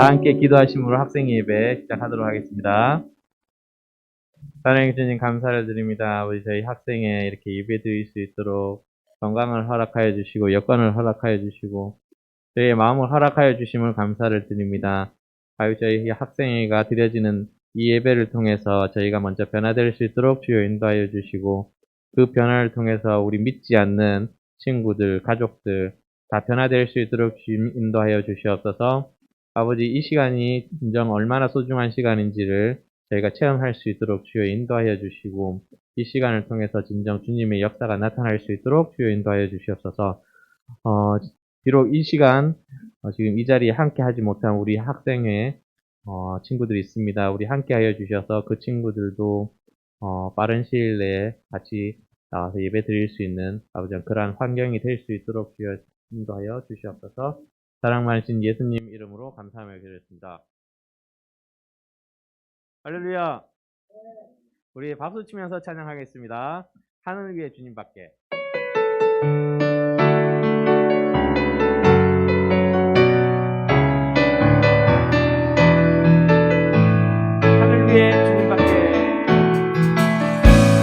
함께 기도하심으로 학생 예배 시작하도록 하겠습니다. 사랑해 주님 감사를 드립니다. 우리 저희 학생에 이렇게 예배 드릴 수 있도록 건강을 허락하여 주시고 여건을 허락하여 주시고 저희의 마음을 허락하여 주심을 감사를 드립니다. 바로 저희 학생회가 드려지는 이 예배를 통해서 저희가 먼저 변화될 수 있도록 주여 인도하여 주시고 그 변화를 통해서 우리 믿지 않는 친구들, 가족들 다 변화될 수 있도록 주님 인도하여 주시옵소서. 아버지 이 시간이 진정 얼마나 소중한 시간인지를 저희가 체험할 수 있도록 주여 인도하여 주시고 이 시간을 통해서 진정 주님의 역사가 나타날 수 있도록 주여 인도하여 주시옵소서. 비록 이 시간 지금 이 자리에 함께 하지 못한 우리 학생회 친구들이 있습니다. 우리 함께 하여 주셔서 그 친구들도 빠른 시일 내에 같이 나와서 예배 드릴 수 있는 아버지 그러한 환경이 될 수 있도록 주여 인도하여 주시옵소서. 사랑 많으신 예수님 이름으로 감사하며 기도했습니다. 할렐루야. 우리 박수 치면서 찬양하겠습니다. 하늘 위에 주님밖에. 하늘 위에 주님밖에.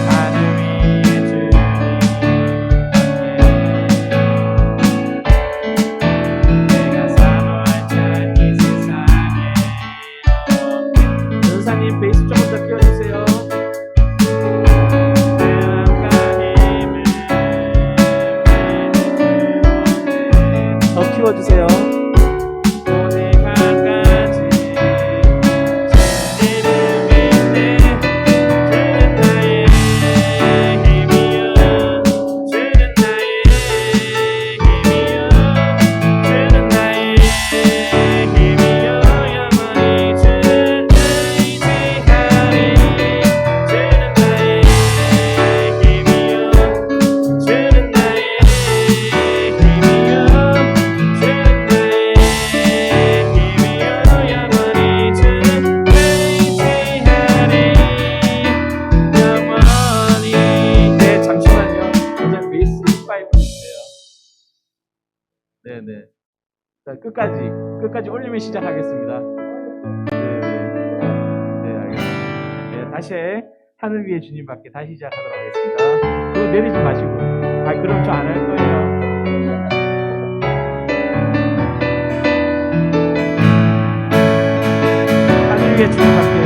하늘 위에 주님밖에. 내가 사모할 자니 세상에 전사님 베이스 조금 더 끼워주세요. 더 키워주세요. 네네. 자, 끝까지 올리면 시작하겠습니다. 네, 알겠습니다. 네, 다시 하늘 위에 주님밖에 다시 시작하도록 하겠습니다. 그거 내리지 마시고. 그럼 저 안 할 거예요. 하늘 위에 주님밖에.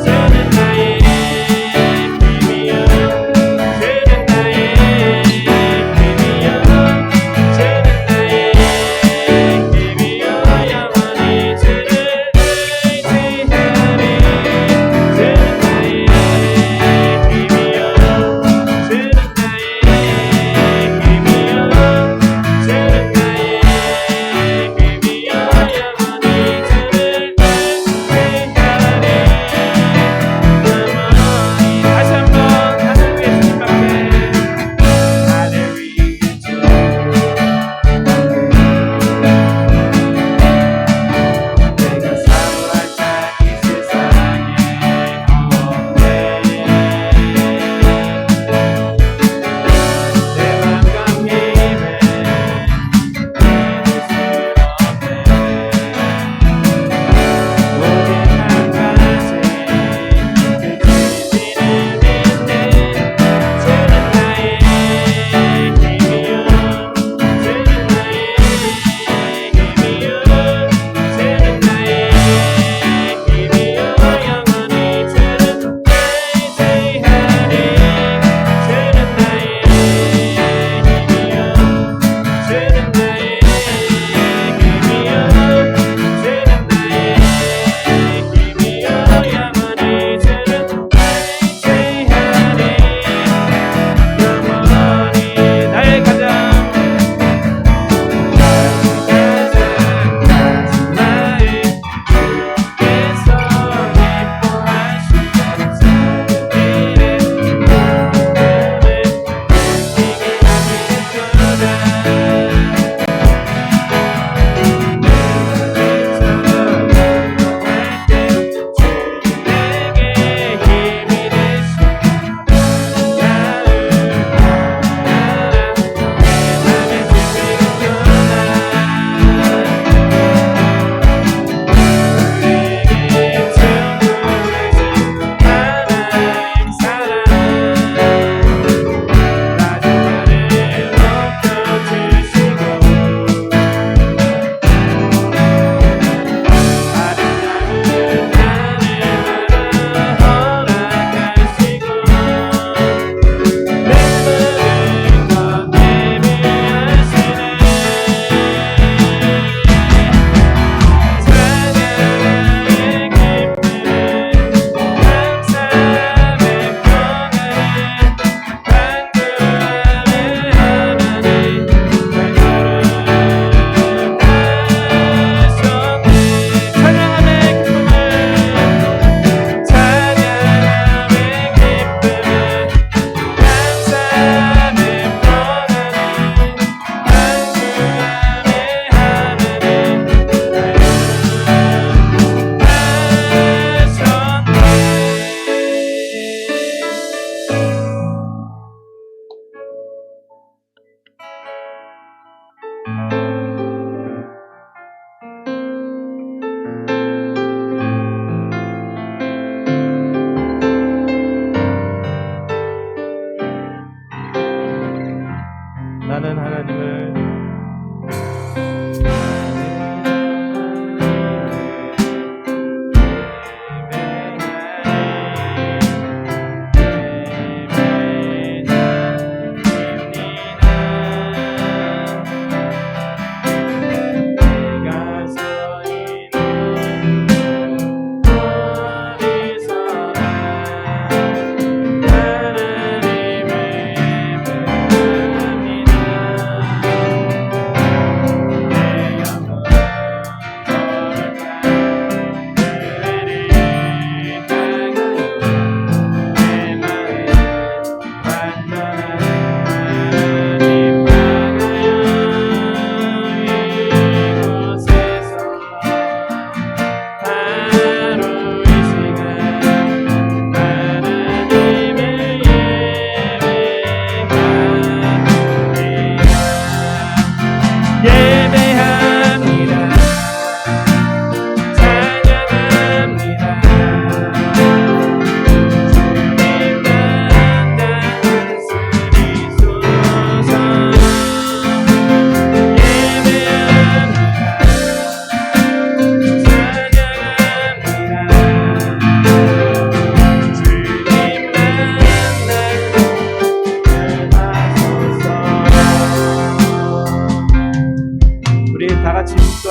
Turn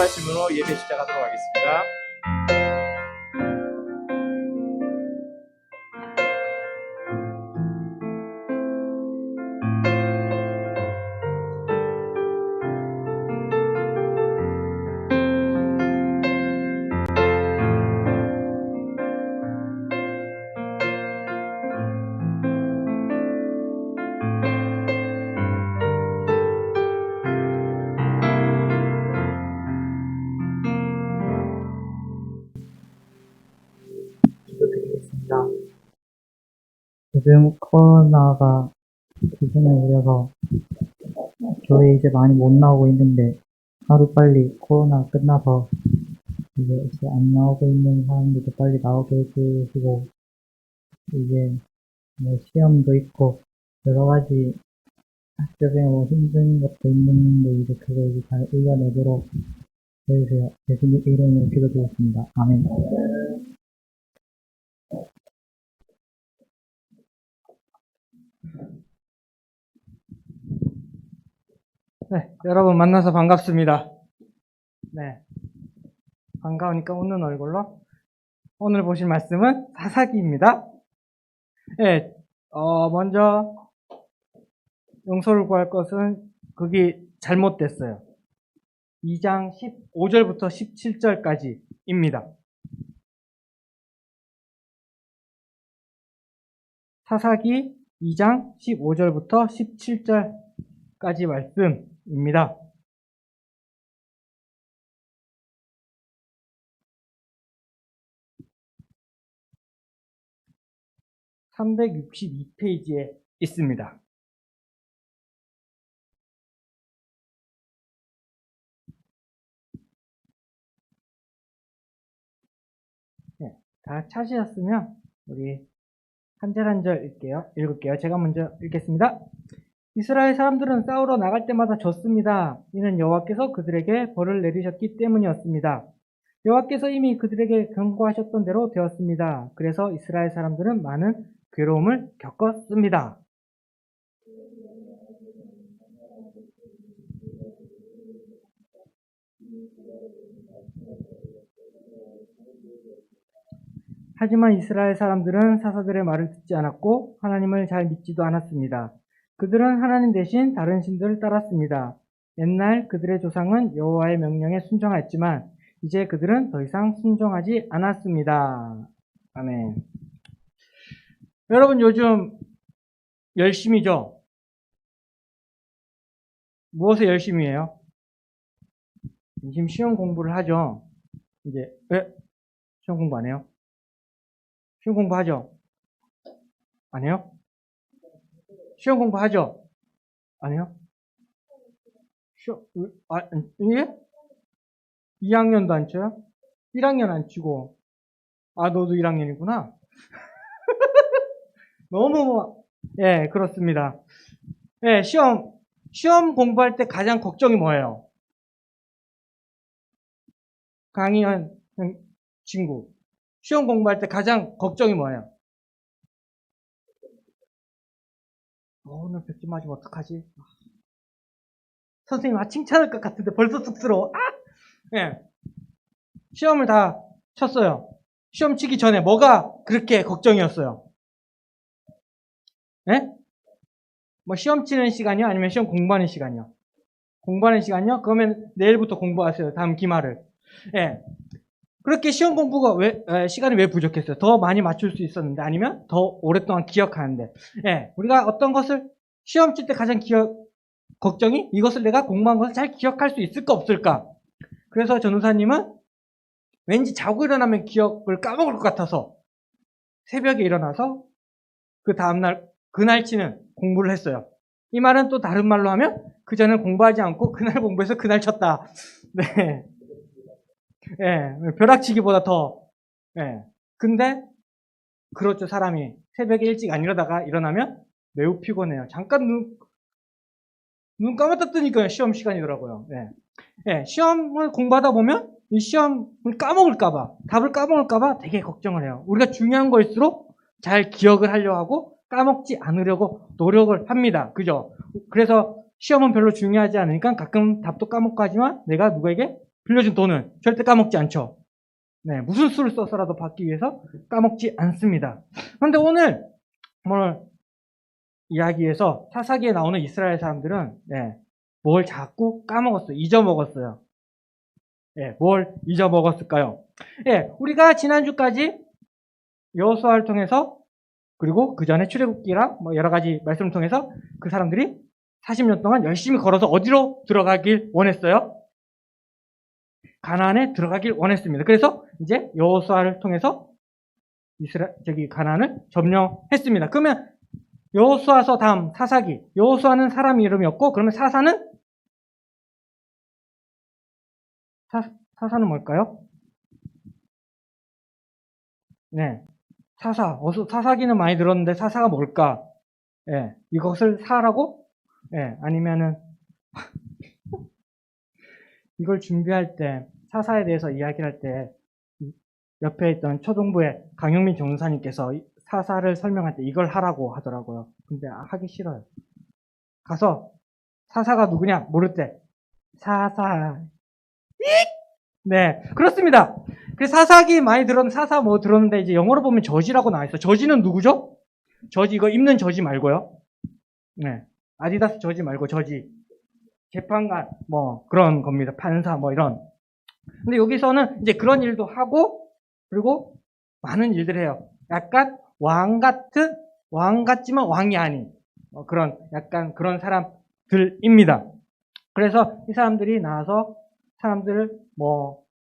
기도하심으로 예배 시작하도록 하겠습니다. 기도드리겠습니다. 요즘 코로나가 기승을 부려서 교회 이제 많이 못 나오고 있는데 하루빨리 코로나 끝나서 이제 안 나오고 있는 사람들도 빨리 나오게 해주시고 이제 뭐 시험도 있고 여러 가지 학교에 뭐 힘든 것도 있는데 이제 그거 이제 잘 이겨내도록 해주세요. 예수님 이름으로 기도드리겠습니다. 아멘. 네, 여러분 만나서 반갑습니다. 네, 반가우니까 웃는 얼굴로 오늘 보실 말씀은 사사기입니다. 네, 먼저 용서를 구할 것은 그게 잘못됐어요. 2장 15절부터 17절까지입니다. 사사기 2장 15절부터 17절까지 말씀입니다. (362페이지에) 있습니다. 네, 다 찾으셨으면 우리 한 절 한 절 읽을게요. 제가 먼저 읽겠습니다. 이스라엘 사람들은 싸우러 나갈 때마다 졌습니다. 이는 여호와께서 그들에게 벌을 내리셨기 때문이었습니다. 여호와께서 이미 그들에게 경고하셨던 대로 되었습니다. 그래서 이스라엘 사람들은 많은 괴로움을 겪었습니다. 하지만 이스라엘 사람들은 사사들의 말을 듣지 않았고 하나님을 잘 믿지도 않았습니다. 그들은 하나님 대신 다른 신들을 따랐습니다. 옛날 그들의 조상은 여호와의 명령에 순종하였지만 이제 그들은 더 이상 순종하지 않았습니다. 아멘. 여러분 요즘 열심히죠? 무엇에 열심히 해요? 지금 시험 공부를 하죠? 이제 시험 공부 안 해요? 시험 공부하죠? 안 해요? 시험 공부하죠? 안 해요? 예? 2학년도 안 쳐요? 1학년 안 치고. 너도 1학년이구나? 예, 그렇습니다. 예, 시험 공부할 때 가장 걱정이 뭐예요? 강의한 친구. 시험 공부할 때 가장 걱정이 뭐예요? 오늘 100점 맞으면 어떡하지? 선생님, 칭찬할 것 같은데 벌써 쑥스러워. 예. 시험을 다 쳤어요. 시험 치기 전에 뭐가 그렇게 걱정이었어요? 예? 뭐 시험 치는 시간이요? 아니면 시험 공부하는 시간이요? 공부하는 시간이요? 그러면 내일부터 공부하세요. 다음 기말을. 예. 그렇게 시험 공부가 시간이 왜 부족했어요? 더 많이 맞출 수 있었는데, 아니면 더 오랫동안 기억하는데. 예. 우리가 어떤 것을 시험 칠 때 가장 걱정이 이것을 내가 공부한 것을 잘 기억할 수 있을까 없을까? 그래서 전우사님은 왠지 자고 일어나면 기억을 까먹을 것 같아서 새벽에 일어나서 그 다음날 그날 치는 공부를 했어요. 이 말은 또 다른 말로 하면 그전엔 공부하지 않고 그날 공부해서 그날 쳤다. 네. 예, 벼락치기보다 더. 예. 근데 그렇죠. 사람이 새벽에 일찍 안 일어나다가 일어나면 매우 피곤해요. 잠깐 눈 감았다 뜨니까 시험 시간이더라고요. 예. 예, 시험을 공부하다 보면 이 시험을 까먹을까봐, 답을 까먹을까봐 되게 걱정을 해요. 우리가 중요한 거일수록 잘 기억을 하려고 하고 까먹지 않으려고 노력을 합니다. 그죠? 그래서 시험은 별로 중요하지 않으니까 가끔 답도 까먹고 하지만 내가 누구에게 빌려준 돈은 절대 까먹지 않죠. 네, 무슨 수를 써서라도 받기 위해서 까먹지 않습니다. 그런데 오늘 이야기에서 사사기에 나오는 이스라엘 사람들은 뭘 자꾸 까먹었어요. 잊어먹었어요. 뭘 잊어먹었을까요? 우리가 지난주까지 여호수아를 통해서 그리고 그 전에 출애굽기랑 여러 가지 말씀을 통해서 그 사람들이 40년 동안 열심히 걸어서 어디로 들어가길 원했어요? 가나안에 들어가길 원했습니다. 그래서 이제 여호수아를 통해서 가나안을 점령했습니다. 그러면 여호수아서 다음 사사기. 여호수아는 사람 이름이었고, 그러면 사사는 뭘까요? 네, 사사기는 많이 들었는데 사사가 뭘까? 이것을 사라고? 아니면은 이걸 준비할 때 사사에 대해서 이야기할 때 옆에 있던 초등부의 강용민 전사님께서 사사를 설명할 때 이걸 하라고 하더라고요. 근데 하기 싫어요. 가서 사사가 누구냐 모를 때 사사 네, 그렇습니다. 그래서 사사기 많이 사사 들었는데 이제 영어로 보면 저지라고 나와 있어요. 저지는 누구죠? 저지 이거 입는 저지 말고요. 네, 아디다스 저지 말고 저지. 재판관 그런 겁니다. 판사 이런. 근데 여기서는 이제 그런 일도 하고 그리고 많은 일들을 해요. 약간 왕 같지만 왕이 아닌 그런 약간 그런 사람들입니다. 그래서 이 사람들이 나와서 사람들을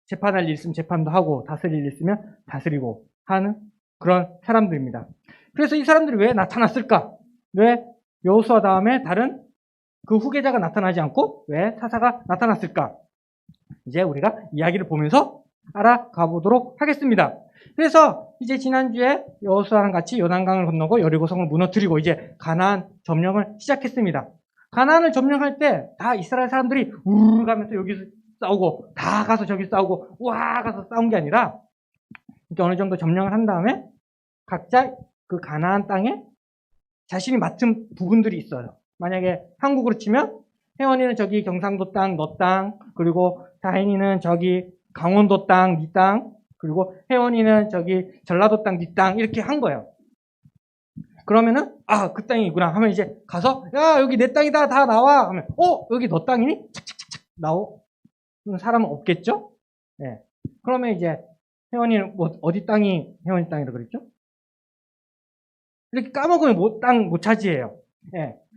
재판할 일 있으면 재판도 하고 다스릴 일 있으면 다스리고 하는 그런 사람들입니다. 그래서 이 사람들이 왜 나타났을까? 왜 여호수아 다음에 다른 그 후계자가 나타나지 않고 왜 사사가 나타났을까? 이제 우리가 이야기를 보면서 알아가 보도록 하겠습니다. 그래서 이제 지난주에 여호수아랑 같이 요단강을 건너고 여리고성을 무너뜨리고 이제 가나안 점령을 시작했습니다. 가나안을 점령할 때 다 이스라엘 사람들이 우르르 가면서 여기서 싸우고 다 가서 저기 싸우고 와 가서 싸운 게 아니라 이렇게 어느 정도 점령을 한 다음에 각자 그 가나안 땅에 자신이 맡은 부분들이 있어요. 만약에 한국으로 치면 혜원이는 저기 경상도 땅, 너 땅, 그리고 다인이는 저기 강원도 땅, 니 땅, 그리고 혜원이는 저기 전라도 땅, 니 땅 이렇게 한 거예요. 그러면은 그 땅이구나 하면 이제 가서 야 여기 내 땅이다 다 나와 하면 여기 너 땅이니? 착착착착 나오는 사람은 없겠죠? 그러면 이제 혜원이는 어디 땅이 혜원이 땅이라고 그랬죠? 이렇게 까먹으면 땅 못 차지해요.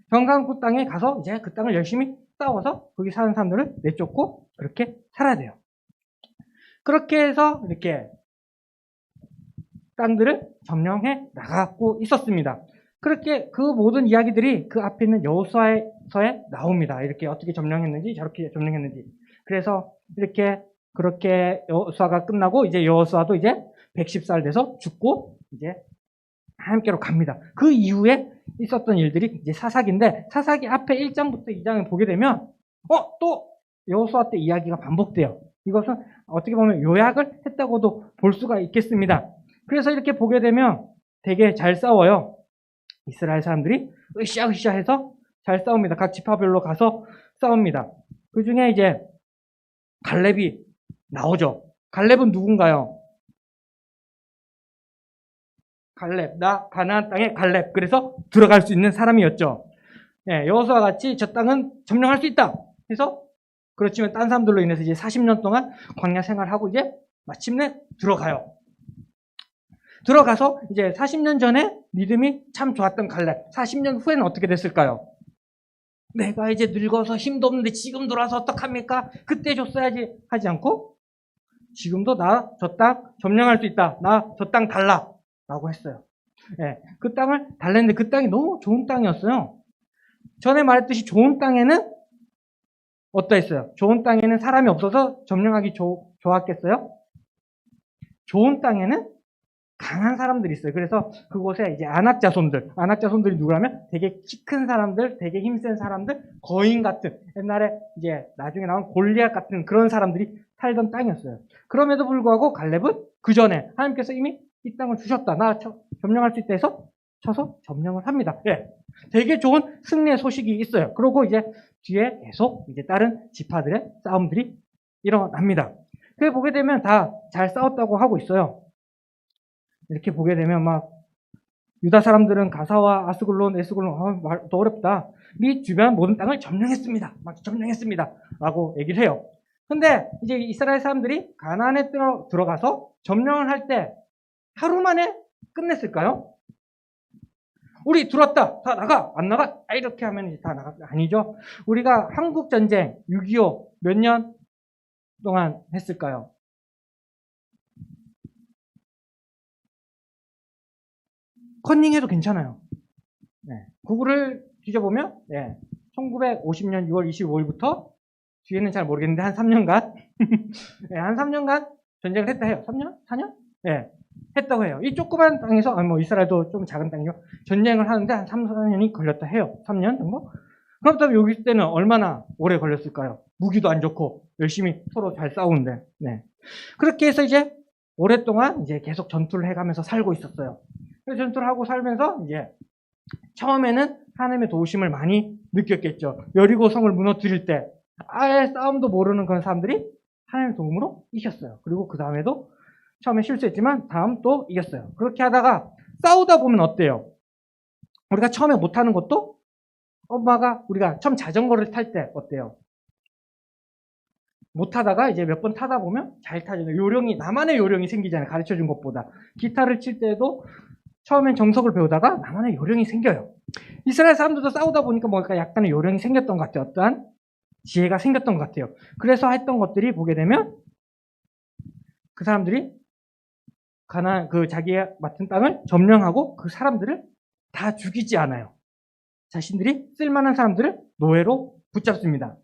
경상도 땅에 가서 이제 그 땅을 열심히 싸워서 거기 사는 사람들을 내쫓고 그렇게 살아야 돼요. 그렇게 해서 이렇게 땅들을 점령해 나가고 있었습니다. 그렇게 그 모든 이야기들이 그 앞에 있는 여호수아서에 나옵니다. 이렇게 어떻게 점령했는지 저렇게 점령했는지. 그래서 그렇게 여호수아가 끝나고 이제 여호수아도 이제 110살 돼서 죽고 이제 하나님께로 갑니다. 그 이후에 있었던 일들이 이제 사사기인데 사사기 앞에 1장부터 2장을 보게 되면 또 여호수아 때 이야기가 반복돼요. 이것은 어떻게 보면 요약을 했다고도 볼 수가 있겠습니다. 그래서 이렇게 보게 되면 되게 잘 싸워요. 이스라엘 사람들이 으쌰으쌰 해서 잘 싸웁니다. 각 지파별로 가서 싸웁니다. 그 중에 이제 갈렙이 나오죠. 갈렙은 누군가요? 갈렙, 나 가나안 땅에 갈렙. 그래서 들어갈 수 있는 사람이었죠. 여호수아와 같이 저 땅은 점령할 수 있다. 그래서 그렇지만 딴 사람들로 인해서 이제 40년 동안 광야 생활하고 이제 마침내 들어가요. 들어가서 이제 40년 전에 믿음이 참 좋았던 갈렙. 40년 후에는 어떻게 됐을까요? 내가 이제 늙어서 힘도 없는데 지금 돌아서 어떡합니까? 그때 줬어야지 하지 않고 지금도 나 저 땅 점령할 수 있다. 나 저 땅 달라. 라고 했어요. 그 땅을 달랬는데 그 땅이 너무 좋은 땅이었어요. 전에 말했듯이 좋은 땅에는 어떠했어요? 좋은 땅에는 사람이 없어서 점령하기 좋았겠어요? 좋은 땅에는 강한 사람들이 있어요. 그래서 그곳에 이제 아낙 자손들이 누구라면 되게 키 큰 사람들, 되게 힘센 사람들, 거인 같은 옛날에 이제 나중에 나온 골리앗 같은 그런 사람들이 살던 땅이었어요. 그럼에도 불구하고 갈렙은 그 전에 하나님께서 이미 이 땅을 주셨다. 나 점령할 수 있다 해서 쳐서 점령을 합니다. 되게 좋은 승리의 소식이 있어요. 그리고 이제 뒤에 계속 이제 다른 지파들의 싸움들이 일어납니다. 그래 보게 되면 다 잘 싸웠다고 하고 있어요. 이렇게 보게 되면 막 유다 사람들은 가사와 아스글론, 에스글론, 더 어렵다. 이 주변 모든 땅을 점령했습니다. 막 점령했습니다. 라고 얘기를 해요. 근데 이제 이스라엘 사람들이 가나안에 들어가서 점령을 할 때 하루 만에 끝냈을까요? 우리 들어왔다. 다 나가. 안 나가? 이렇게 하면 이제 다 나가. 아니죠. 우리가 한국전쟁 6.25 몇 년 동안 했을까요? 컨닝해도 괜찮아요. 네. 구글을 뒤져보면 1950년 6월 25일부터 뒤에는 잘 모르겠는데 한 3년간 네, 한 3년간 전쟁을 했다 해요. 3년? 4년? 네. 했다고 해요. 이 조그만 땅에서 뭐 이스라엘도 좀 작은 땅이요. 전쟁을 하는데 한 3, 4년이 걸렸다 해요. 3년 정도? 그렇다면 여기 때는 얼마나 오래 걸렸을까요? 무기도 안 좋고 열심히 서로 잘 싸우는데. 네. 그렇게 해서 이제 오랫동안 이제 계속 전투를 해가면서 살고 있었어요. 그래서 전투를 하고 살면서 이제 처음에는 하나님의 도우심을 많이 느꼈겠죠. 여리고 성을 무너뜨릴 때 아예 싸움도 모르는 그런 사람들이 하나님의 도움으로 이겼어요. 그리고 그 다음에도 처음에 실수했지만 다음 또 이겼어요. 그렇게 하다가 싸우다 보면 어때요? 우리가 처음에 못하는 것도 엄마가 우리가 처음 자전거를 탈 때 어때요? 못하다가 이제 몇 번 타다 보면 잘 타잖아요. 요령이, 나만의 요령이 생기잖아요. 가르쳐 준 것보다. 기타를 칠 때도 처음엔 정석을 배우다가 나만의 요령이 생겨요. 이스라엘 사람들도 싸우다 보니까 뭔가 약간의 요령이 생겼던 것 같아요. 어떠한 지혜가 생겼던 것 같아요. 그래서 했던 것들이 보게 되면 그 사람들이 자기의 맡은 땅을 점령하고 그 사람들을 다 죽이지 않아요. 자신들이 쓸만한 사람들을 노예로 붙잡습니다.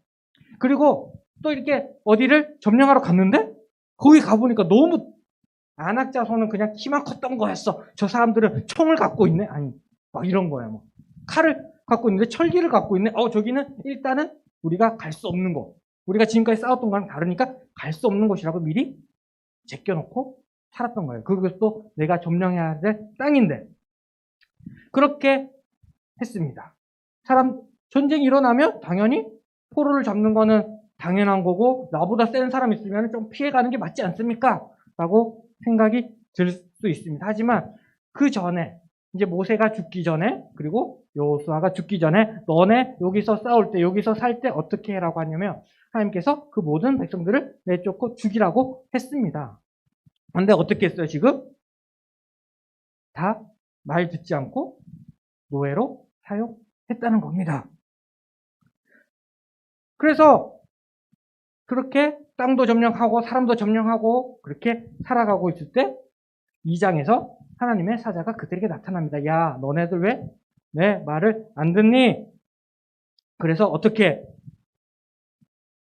그리고 또 이렇게 어디를 점령하러 갔는데 거기 가보니까 너무 안악 자손은 그냥 키만 컸던 거였어. 저 사람들은 총을 갖고 있네. 아니 막 이런 거야. 뭐 칼을 갖고 있는데 철기를 갖고 있네. 저기는 일단은 우리가 갈 수 없는 곳. 우리가 지금까지 싸웠던 거랑 다르니까 갈 수 없는 곳이라고 미리 제껴놓고 살았던 거예요. 그것도 내가 점령해야 될 땅인데 그렇게 했습니다. 전쟁이 일어나면 당연히 포로를 잡는 거는 당연한 거고 나보다 센 사람 있으면 좀 피해가는 게 맞지 않습니까? 라고 생각이 들 수 있습니다. 하지만 그 전에 이제 모세가 죽기 전에 그리고 여호수아가 죽기 전에 너네 여기서 싸울 때 여기서 살 때 어떻게 해라고 하냐면 하나님께서 그 모든 백성들을 내쫓고 죽이라고 했습니다. 그런데 어떻게 했어요 지금? 다 말 듣지 않고 노예로 사용했다는 겁니다. 그래서 그렇게 땅도 점령하고 사람도 점령하고 그렇게 살아가고 있을 때 2장에서 하나님의 사자가 그들에게 나타납니다. 야, 너네들 왜 내 말을 안 듣니? 그래서 어떻게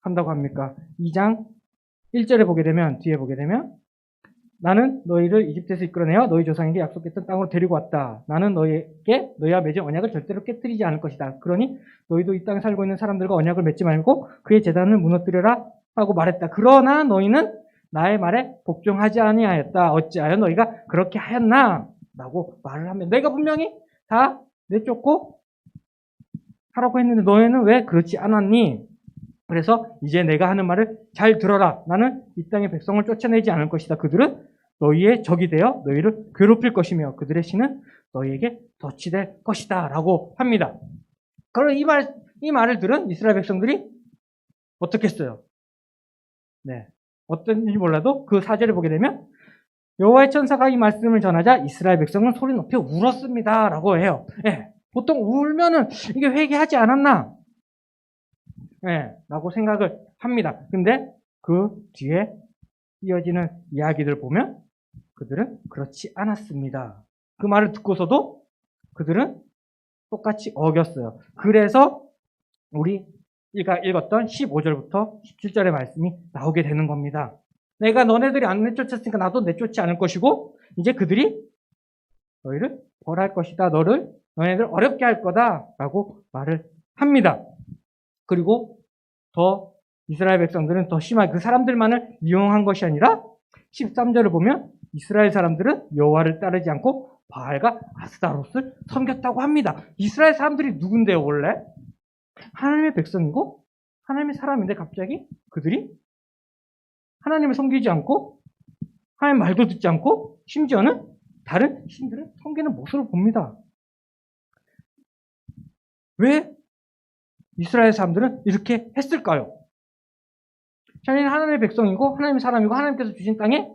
한다고 합니까? 2장 1절에 보게 되면 뒤에 보게 되면 나는 너희를 이집트에서 이끌어내어 너희 조상에게 약속했던 땅으로 데리고 왔다. 나는 너희와 맺은 언약을 절대로 깨뜨리지 않을 것이다. 그러니 너희도 이 땅에 살고 있는 사람들과 언약을 맺지 말고 그의 제단을 무너뜨려라 하고 말했다. 그러나 너희는 나의 말에 복종하지 아니하였다. 어찌하여 너희가 그렇게 하였나? 라고 말을 하면 내가 분명히 다 내쫓고 하라고 했는데 너희는 왜 그렇지 않았니? 그래서 이제 내가 하는 말을 잘 들어라. 나는 이 땅의 백성을 쫓아내지 않을 것이다. 그들은 너희의 적이 되어 너희를 괴롭힐 것이며 그들의 신은 너희에게 덫이 것이다. 라고 합니다. 그럼 이 말을 들은 이스라엘 백성들이 어떻게 했어요? 네. 어떤지 몰라도 그 4절을 보게 되면 여호와의 천사가 이 말씀을 전하자 이스라엘 백성은 소리 높여 울었습니다. 라고 해요. 네. 보통 울면은 이게 회개하지 않았나? 라고 생각을 합니다. 근데 그 뒤에 이어지는 이야기들 보면 그들은 그렇지 않았습니다. 그 말을 듣고서도 그들은 똑같이 어겼어요. 그래서 우리가 읽었던 15절부터 17절의 말씀이 나오게 되는 겁니다. 내가 너네들이 안 내쫓았으니까 나도 내쫓지 않을 것이고 이제 그들이 너희를 벌할 것이다. 너네들 어렵게 할 거다. 라고 말을 합니다. 그리고 더 이스라엘 백성들은 더 심하게 그 사람들만을 이용한 것이 아니라 13절을 보면 이스라엘 사람들은 여호와를 따르지 않고 바알과 아스타롯을 섬겼다고 합니다. 이스라엘 사람들이 누군데요 원래? 하나님의 백성이고 하나님의 사람인데 갑자기 그들이 하나님을 섬기지 않고 하나님 말도 듣지 않고 심지어는 다른 신들을 섬기는 모습을 봅니다. 왜 이스라엘 사람들은 이렇게 했을까요? 자기는 하나님의 백성이고 하나님의 사람이고 하나님께서 주신 땅에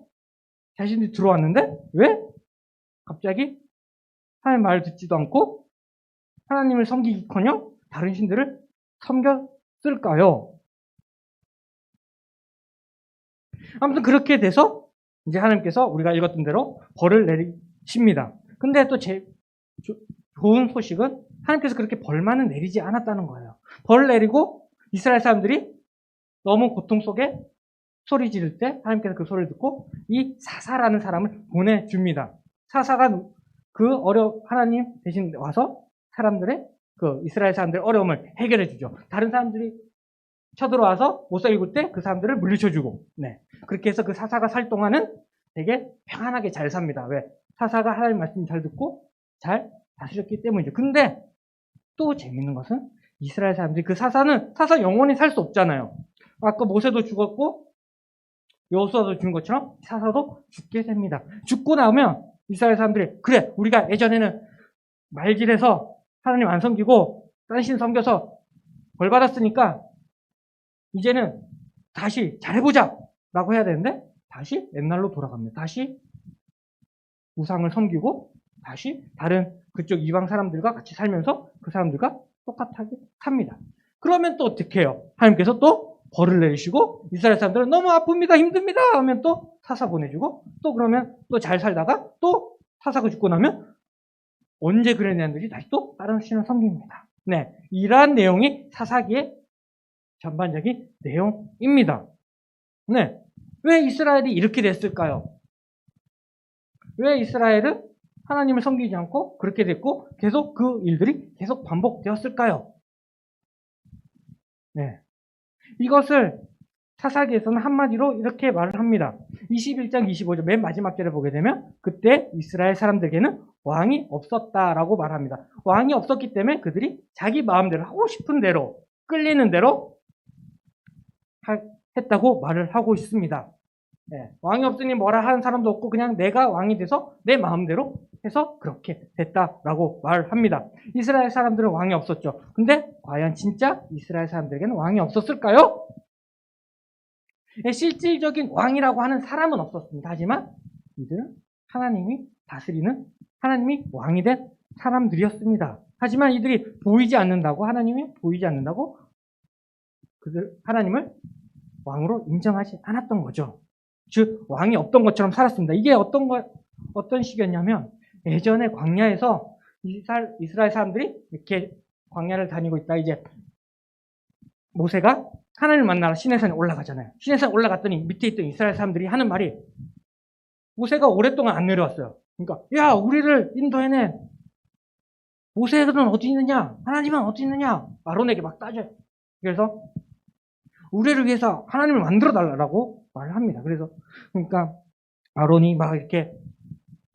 자신들이 들어왔는데 왜 갑자기 하나님 말 듣지도 않고 하나님을 섬기기커녕 다른 신들을 섬겼을까요? 아무튼 그렇게 돼서 이제 하나님께서 우리가 읽었던 대로 벌을 내리십니다. 근데 또 좋은 소식은 하나님께서 그렇게 벌만은 내리지 않았다는 거예요. 벌을 내리고 이스라엘 사람들이 너무 고통 속에 소리 지를 때 하나님께서 그 소리를 듣고 이 사사라는 사람을 보내줍니다. 사사가 하나님 대신 와서 사람들의 이스라엘 사람들의 어려움을 해결해 주죠. 다른 사람들이 쳐들어와서 못 살고 때 그 사람들을 물리쳐주고, 네. 그렇게 해서 그 사사가 살 동안은 되게 평안하게 잘 삽니다. 왜? 사사가 하나님 말씀 잘 듣고 잘 다스렸기 때문이죠. 근데 또 재밌는 것은 이스라엘 사람들이 사사 영원히 살 수 없잖아요. 아까 모세도 죽었고 여호수아도 죽은 것처럼 사사도 죽게 됩니다. 죽고 나면 이스라엘 사람들이 그래 우리가 예전에는 말질해서 하나님 안 섬기고 딴 신 섬겨서 벌 받았으니까 이제는 다시 잘해보자 라고 해야 되는데 다시 옛날로 돌아갑니다. 다시 우상을 섬기고 다시 다른 그쪽 이방 사람들과 같이 살면서 그 사람들과 똑같하게 삽니다. 그러면 또 어떻게 해요? 하나님께서 또 벌을 내리시고 이스라엘 사람들은 너무 아픕니다. 힘듭니다. 하면 또 사사 보내주고 또 그러면 또 잘 살다가 또 사사가 죽고 나면 언제 그랬냐는 듯이 다시 또 다른 신을 섬깁니다. 네, 이러한 내용이 사사기의 전반적인 내용입니다. 네, 왜 이스라엘이 이렇게 됐을까요? 왜 이스라엘은 하나님을 섬기지 않고 그렇게 됐고 계속 그 일들이 계속 반복되었을까요? 네, 이것을 사사기에서는 한마디로 이렇게 말을 합니다. 21장 25절 맨 마지막 절에 보게 되면 그때 이스라엘 사람들에게는 왕이 없었다라고 말합니다. 왕이 없었기 때문에 그들이 자기 마음대로 하고 싶은 대로 끌리는 대로 했다고 말을 하고 있습니다. 네, 왕이 없으니 뭐라 하는 사람도 없고 그냥 내가 왕이 돼서 내 마음대로 해서 그렇게 됐다라고 말을 합니다. 이스라엘 사람들은 왕이 없었죠. 근데 과연 진짜 이스라엘 사람들에게는 왕이 없었을까요? 네, 실질적인 왕이라고 하는 사람은 없었습니다. 하지만 이들은 하나님이 다스리는 하나님이 왕이 된 사람들이었습니다. 하지만 이들이 하나님이 보이지 않는다고 하나님을 왕으로 인정하지 않았던 거죠. 즉 왕이 없던 것처럼 살았습니다. 이게 어떤 시기였냐면 예전에 광야에서 이스라엘 사람들이 이렇게 광야를 다니고 있다 이제 모세가 하나님을 만나러 시내산에 올라가잖아요. 시내산에 올라갔더니 밑에 있던 이스라엘 사람들이 하는 말이 모세가 오랫동안 안 내려왔어요. 그러니까 야 우리를 인도해낸 모세는 어디 있느냐? 하나님은 어디 있느냐? 아론에게 막 따져요. 그래서 우리를 위해서 하나님을 만들어 달라고 말을 합니다. 그러니까 아론이 막 이렇게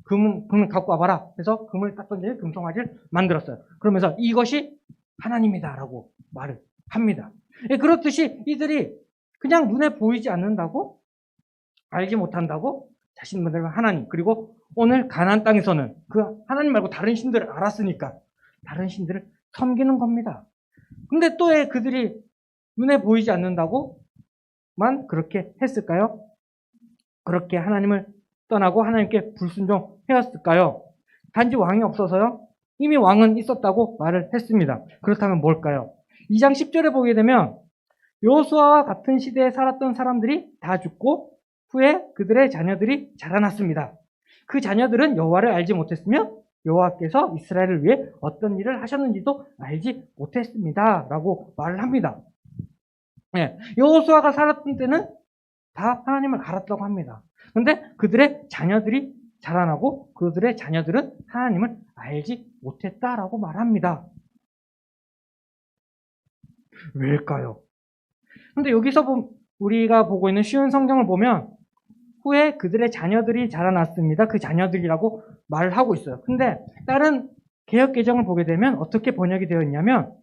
금을 갖고 와봐라. 그래서 금을 딱 던져 금송아지를 만들었어요. 그러면서 이것이 하나님이다라고 말을 합니다. 그렇듯이 이들이 그냥 눈에 보이지 않는다고 알지 못한다고 자신들과 하나님 그리고 오늘 가나안 땅에서는 그 하나님 말고 다른 신들을 알았으니까 다른 신들을 섬기는 겁니다. 근데 또 왜 그들이 눈에 보이지 않는다고만 그렇게 했을까요? 그렇게 하나님을 떠나고 하나님께 불순종해왔을까요? 단지 왕이 없어서요? 이미 왕은 있었다고 말을 했습니다. 그렇다면 뭘까요? 2장 10절에 보게 되면 여호수아와 같은 시대에 살았던 사람들이 다 죽고 후에 그들의 자녀들이 자라났습니다. 그 자녀들은 여호와를 알지 못했으며 여호와께서 이스라엘을 위해 어떤 일을 하셨는지도 알지 못했습니다. 라고 말을 합니다. 네, 여호수아가 살았던 때는 다 하나님을 알았다고 합니다. 그런데 그들의 자녀들이 자라나고 그들의 자녀들은 하나님을 알지 못했다라고 말합니다. 왜일까요? 근데 여기서 우리가 보고 있는 쉬운 성경을 보면 후에 그들의 자녀들이 자라났습니다. 그 자녀들이라고 말을 하고 있어요. 근데 다른 개역 개정을 보게 되면 어떻게 번역이 되어 있냐면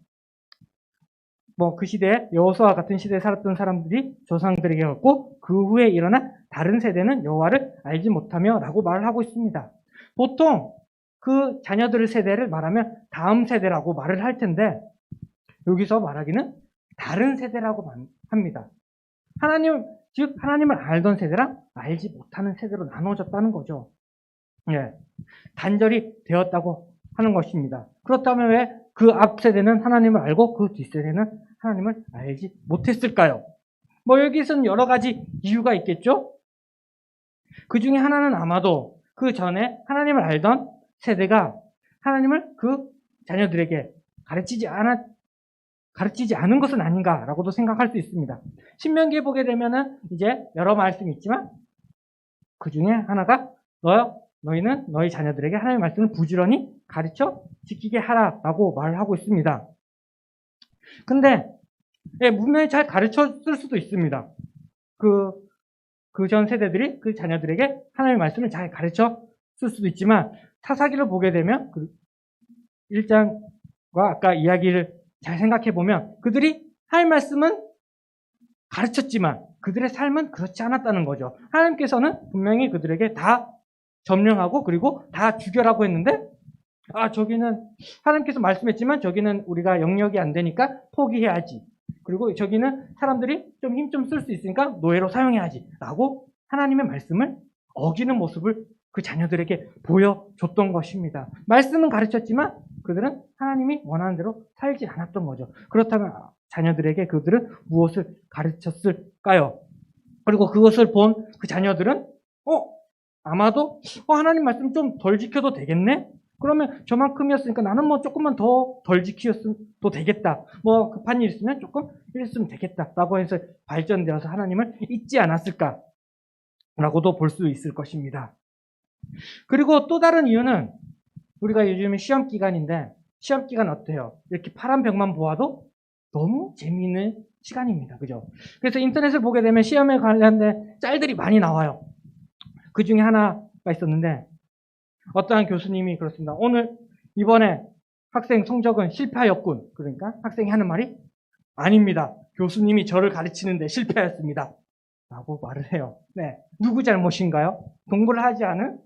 뭐 그 시대에 여호수아와 같은 시대에 살았던 사람들이 조상들에게 얻고 그 후에 일어난 다른 세대는 여호와를 알지 못하며라고 말을 하고 있습니다. 보통 그 자녀들 세대를 말하면 다음 세대라고 말을 할 텐데 여기서 말하기는 다른 세대라고 합니다. 즉 하나님을 알던 세대랑 알지 못하는 세대로 나눠졌다는 거죠. 예, 단절이 되었다고 하는 것입니다. 그렇다면 왜 그 앞 세대는 하나님을 알고 그 뒷 세대는 하나님을 알지 못했을까요? 뭐 여기서는 여러 가지 이유가 있겠죠? 그 중에 하나는 아마도 그 전에 하나님을 알던 세대가 하나님을 그 자녀들에게 가르치지 않은 것은 아닌가라고도 생각할 수 있습니다. 신명기에 보게 되면은 이제 여러 말씀이 있지만 그 중에 하나가 너희는 너희 자녀들에게 하나님의 말씀을 부지런히 가르쳐 지키게 하라라고 말을 하고 있습니다. 근데 분명히 잘 가르쳤을 수도 있습니다. 그 전 세대들이 그 자녀들에게 하나님의 말씀을 잘 가르쳤을 수도 있지만 사사기를 보게 되면 그 1장과 아까 이야기를 잘 생각해 보면 그들이 할 말씀은 가르쳤지만 그들의 삶은 그렇지 않았다는 거죠. 하나님께서는 분명히 그들에게 다 점령하고 그리고 다 죽여라고 했는데 저기는 하나님께서 말씀했지만 저기는 우리가 영역이 안 되니까 포기해야지. 그리고 저기는 사람들이 좀 힘 좀 쓸 수 있으니까 노예로 사용해야지 라고 하나님의 말씀을 어기는 모습을 그 자녀들에게 보여줬던 것입니다. 말씀은 가르쳤지만 그들은 하나님이 원하는 대로 살지 않았던 거죠. 그렇다면 자녀들에게 그들은 무엇을 가르쳤을까요? 그리고 그것을 본 그 자녀들은 아마도 하나님 말씀 좀 덜 지켜도 되겠네? 그러면 저만큼이었으니까 나는 뭐 조금만 더 덜 지켰어도 되겠다. 뭐 급한 일 있으면 조금 이랬으면 되겠다. 라고 해서 발전되어서 하나님을 잊지 않았을까? 라고도 볼 수 있을 것입니다. 그리고 또 다른 이유는 우리가 요즘에 시험 기간인데 시험 기간 어때요? 이렇게 파란 벽만 보아도 너무 재미있는 시간입니다. 그죠? 그래서 인터넷을 보게 되면 시험에 관련된 짤들이 많이 나와요. 그 중에 하나가 있었는데 어떠한 교수님이 그렇습니다. 이번에 학생 성적은 실패하였군. 그러니까 학생이 하는 말이 아닙니다. 교수님이 저를 가르치는데 실패하였습니다. 라고 말을 해요. 네. 누구 잘못인가요? 공부를 하지 않은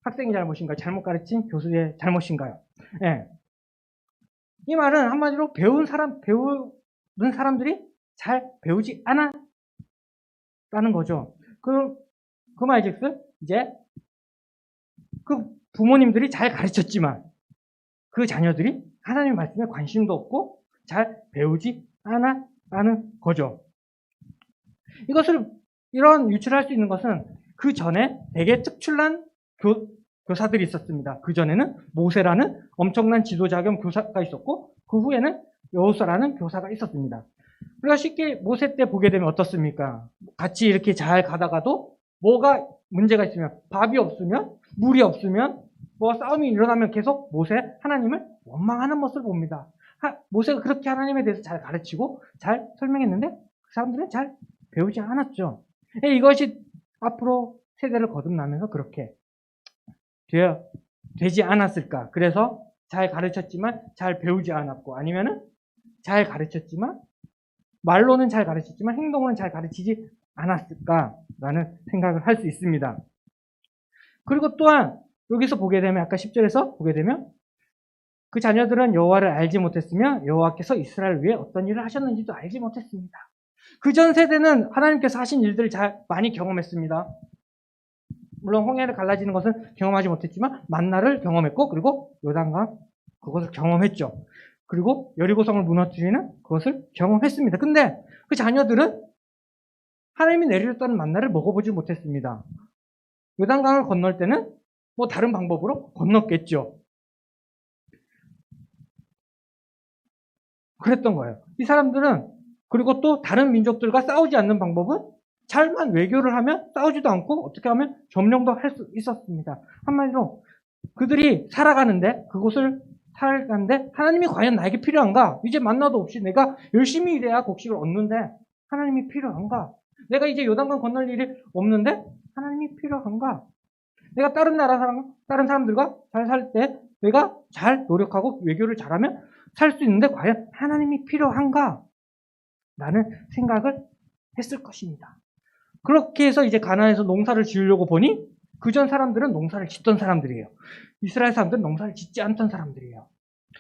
학생이 잘못인가요? 잘못 가르친 교수의 잘못인가요? 네. 이 말은 한마디로 배우는 사람들이 잘 배우지 않았다는 거죠. 그 말즉슨 이제 그 부모님들이 잘 가르쳤지만 그 자녀들이 하나님의 말씀에 관심도 없고 잘 배우지 않았다는 거죠. 이런 유출할 수 있는 것은 그 전에 되게 특출난 교사들이 있었습니다. 그 전에는 모세라는 엄청난 지도자 겸 교사가 있었고 그 후에는 여호수아라는 교사가 있었습니다. 우리가 쉽게 모세 때 보게 되면 어떻습니까? 같이 이렇게 잘 가다가도 뭐가 문제가 있으면 밥이 없으면 물이 없으면 뭐 싸움이 일어나면 계속 하나님을 원망하는 모습을 봅니다. 모세가 그렇게 하나님에 대해서 잘 가르치고 잘 설명했는데 그 사람들은 잘 배우지 않았죠. 이것이 앞으로 세대를 거듭나면서 그렇게 되지 않았을까. 그래서 잘 가르쳤지만 잘 배우지 않았고 아니면은 잘 가르쳤지만 말로는 잘 가르쳤지만 행동으로는 잘 가르치지 않았을까라는 생각을 할 수 있습니다. 그리고 또한 여기서 보게 되면 아까 10절에서 보게 되면 그 자녀들은 여호와를 알지 못했으며 여호와께서 이스라엘을 위해 어떤 일을 하셨는지도 알지 못했습니다. 그 전 세대는 하나님께서 하신 일들을 많이 경험했습니다. 물론 홍해를 갈라지는 것은 경험하지 못했지만 만나를 경험했고 그리고 요단강 그것을 경험했죠. 그리고 여리고성을 무너뜨리는 그것을 경험했습니다. 근데 그 자녀들은 하나님이 내리셨다는 만나를 먹어보지 못했습니다. 요단강을 건널 때는 뭐 다른 방법으로 건넜겠죠. 그랬던 거예요. 이 사람들은 그리고 또 다른 민족들과 싸우지 않는 방법은 잘만 외교를 하면 싸우지도 않고 어떻게 하면 점령도 할 수 있었습니다. 한마디로 그들이 살아가는데 하나님이 과연 나에게 필요한가? 이제 만나도 없이 내가 열심히 일해야 곡식을 얻는데 하나님이 필요한가? 내가 이제 요단강 건널 일이 없는데 하나님이 필요한가? 내가 다른 사람들과 잘 살 때 내가 잘 노력하고 외교를 잘하면 살 수 있는데 과연 하나님이 필요한가? 라는 생각을 했을 것입니다. 그렇게 해서 이제 가나안에서 농사를 지으려고 보니 그전 사람들은 농사를 짓던 사람들이에요. 이스라엘 사람들은 농사를 짓지 않던 사람들이에요.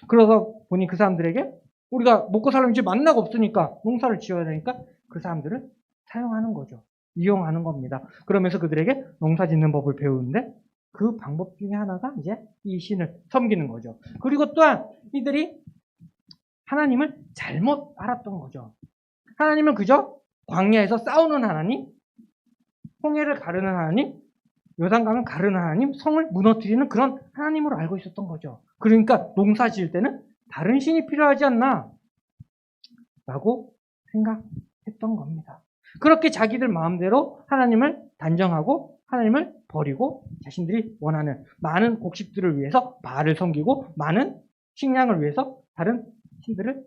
그러다 보니 그 사람들에게 우리가 먹고 살려면 이제 만나가 없으니까 농사를 지어야 되니까 그 사람들을 사용하는 거죠. 이용하는 겁니다. 그러면서 그들에게 농사 짓는 법을 배우는데 그 방법 중에 하나가 이제 이 신을 섬기는 거죠. 그리고 또한 이들이 하나님을 잘못 알았던 거죠. 하나님은 그저 광야에서 싸우는 하나님, 홍해를 가르는 하나님, 요단강을 가르는 하나님, 성을 무너뜨리는 그런 하나님으로 알고 있었던 거죠. 그러니까 농사 지을 때는 다른 신이 필요하지 않나? 라고 생각했던 겁니다. 그렇게 자기들 마음대로 하나님을 단정하고 하나님을 버리고 자신들이 원하는 많은 곡식들을 위해서 바알을 섬기고 많은 식량을 위해서 다른 신들을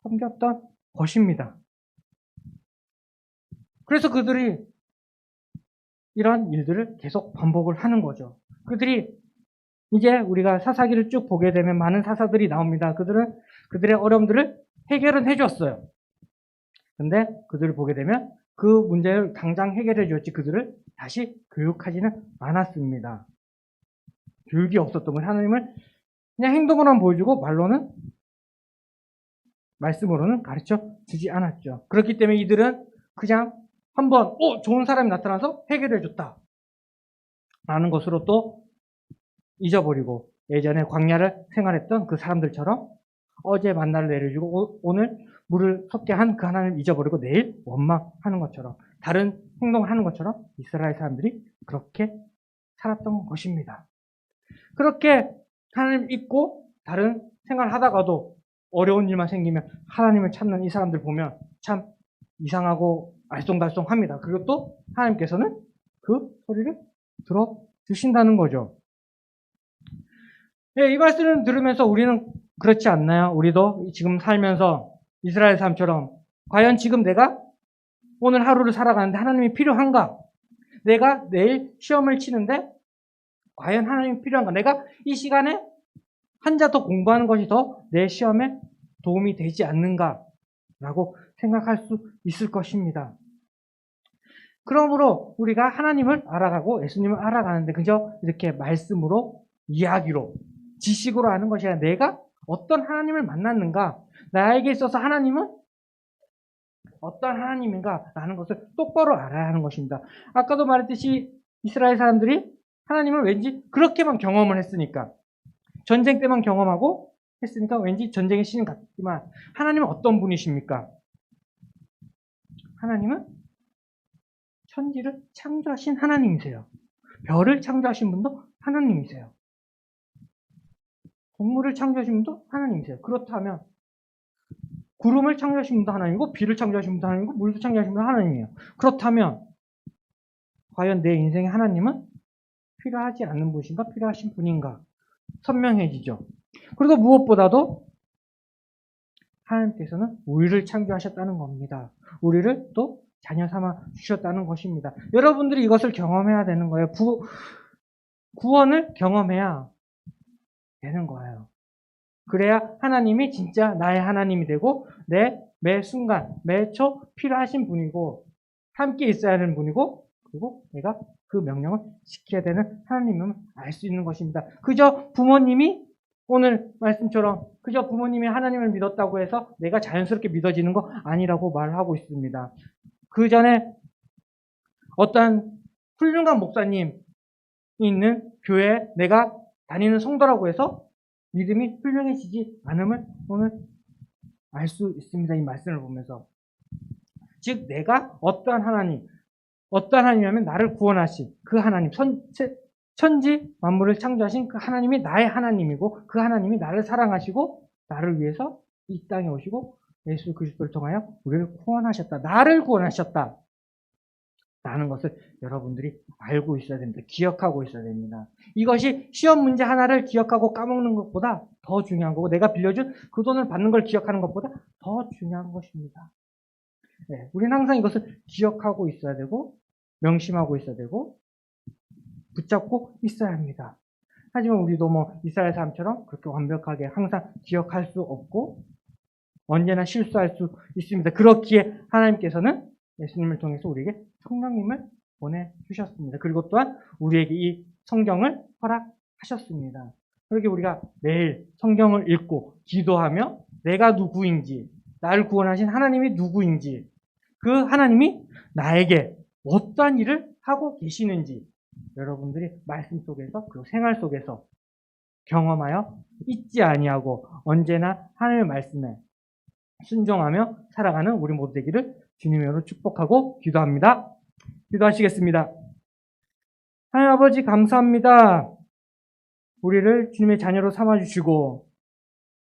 섬겼던 것입니다. 그래서 그들이 이런 일들을 계속 반복을 하는 거죠. 그들이 이제 우리가 사사기를 쭉 보게 되면 많은 사사들이 나옵니다. 그들은 그들의 어려움들을 해결은 해줬어요. 근데 그들을 보게 되면 그 문제를 당장 해결해 줬지 그들을 다시 교육하지는 않았습니다. 교육이 없었던 건 하나님을 그냥 행동으로만 보여주고 말씀으로는 가르쳐 주지 않았죠. 그렇기 때문에 이들은 그냥 한번 좋은 사람이 나타나서 해결해 줬다 라는 것으로 또 잊어버리고 예전에 광야를 생활했던 그 사람들처럼 어제 만나를 내려주고 오늘 물을 섞게 한 그 하나님을 잊어버리고 내일 원망하는 것처럼 다른 행동을 하는 것처럼 이스라엘 사람들이 그렇게 살았던 것입니다. 그렇게 하나님 잊고 다른 생활을 하다가도 어려운 일만 생기면 하나님을 찾는 이 사람들 보면 참 이상하고 알쏭달쏭합니다. 그리고 또 하나님께서는 그 소리를 들어주신다는 거죠. 이 말씀을 들으면서 우리는 그렇지 않나요? 우리도 지금 살면서 이스라엘 사람처럼 과연 지금 내가 오늘 하루를 살아가는데 하나님이 필요한가? 내가 내일 시험을 치는데 과연 하나님이 필요한가? 내가 이 시간에 한자 더 공부하는 것이 더 내 시험에 도움이 되지 않는가? 라고 생각할 수 있을 것입니다. 그러므로 우리가 하나님을 알아가고 예수님을 알아가는데 그저 이렇게 말씀으로 이야기로 지식으로 아는 것이 아니라 내가 어떤 하나님을 만났는가, 나에게 있어서 하나님은 어떤 하나님인가 라는 것을 똑바로 알아야 하는 것입니다. 아까도 말했듯이 이스라엘 사람들이 하나님을 왠지 그렇게만 경험을 했으니까 전쟁 때만 경험하고 했으니까 왠지 전쟁의 신인 같지만 하나님은 어떤 분이십니까? 하나님은 천지를 창조하신 하나님이세요. 별을 창조하신 분도 하나님이세요. 동물을 창조하신 분도 하나님이세요. 그렇다면 구름을 창조하신 분도 하나님이고 비를 창조하신 분도 하나님이고 물도 창조하신 분도 하나님이에요. 그렇다면 과연 내 인생에 하나님은 필요하지 않는 분인가 필요하신 분인가 선명해지죠. 그리고 무엇보다도 하나님께서는 우리를 창조하셨다는 겁니다. 우리를 또 자녀 삼아 주셨다는 것입니다. 여러분들이 이것을 경험해야 되는 거예요. 구원을 경험해야 되는 거예요. 그래야 하나님이 진짜 나의 하나님이 되고 내 매 순간, 매 초 필요하신 분이고 함께 있어야 하는 분이고 그리고 내가 그 명령을 지켜야 되는 하나님을 알 수 있는 것입니다. 그저 부모님이 오늘 말씀처럼 그저 부모님이 하나님을 믿었다고 해서 내가 자연스럽게 믿어지는 거 아니라고 말하고 있습니다. 그 전에 어떠한 훌륭한 목사님이 있는 교회에 내가 다니는 성도라고 해서 믿음이 훌륭해지지 않음을 오늘 알 수 있습니다. 이 말씀을 보면서. 즉 내가 어떠한 하나님이라면 나를 구원하신 그 하나님, 천지 만물을 창조하신 그 하나님이 나의 하나님이고 그 하나님이 나를 사랑하시고 나를 위해서 이 땅에 오시고 예수 그리스도를 통하여 우리를 구원하셨다. 나를 구원하셨다. 라는 것을 여러분들이 알고 있어야 됩니다. 기억하고 있어야 됩니다. 이것이 시험 문제 하나를 기억하고 까먹는 것보다 더 중요한 거고 내가 빌려준 그 돈을 받는 걸 기억하는 것보다 더 중요한 것입니다. 네, 우리는 항상 이것을 기억하고 있어야 되고 명심하고 있어야 되고 붙잡고 있어야 합니다. 하지만 우리도 뭐 이스라엘 사람처럼 그렇게 완벽하게 항상 기억할 수 없고 언제나 실수할 수 있습니다. 그렇기에 하나님께서는 예수님을 통해서 우리에게 성령님을 보내주셨습니다. 그리고 또한 우리에게 이 성경을 허락하셨습니다. 그렇게 우리가 매일 성경을 읽고 기도하며 내가 누구인지, 나를 구원하신 하나님이 누구인지, 그 하나님이 나에게 어떠한 일을 하고 계시는지 여러분들이 말씀 속에서 그리고 생활 속에서 경험하여 잊지 아니하고 언제나 하나님의 말씀에 순종하며 살아가는 우리 모두 되기를 주님의 이름으로 축복하고 기도합니다. 기도하시겠습니다. 하나님 아버지 감사합니다. 우리를 주님의 자녀로 삼아주시고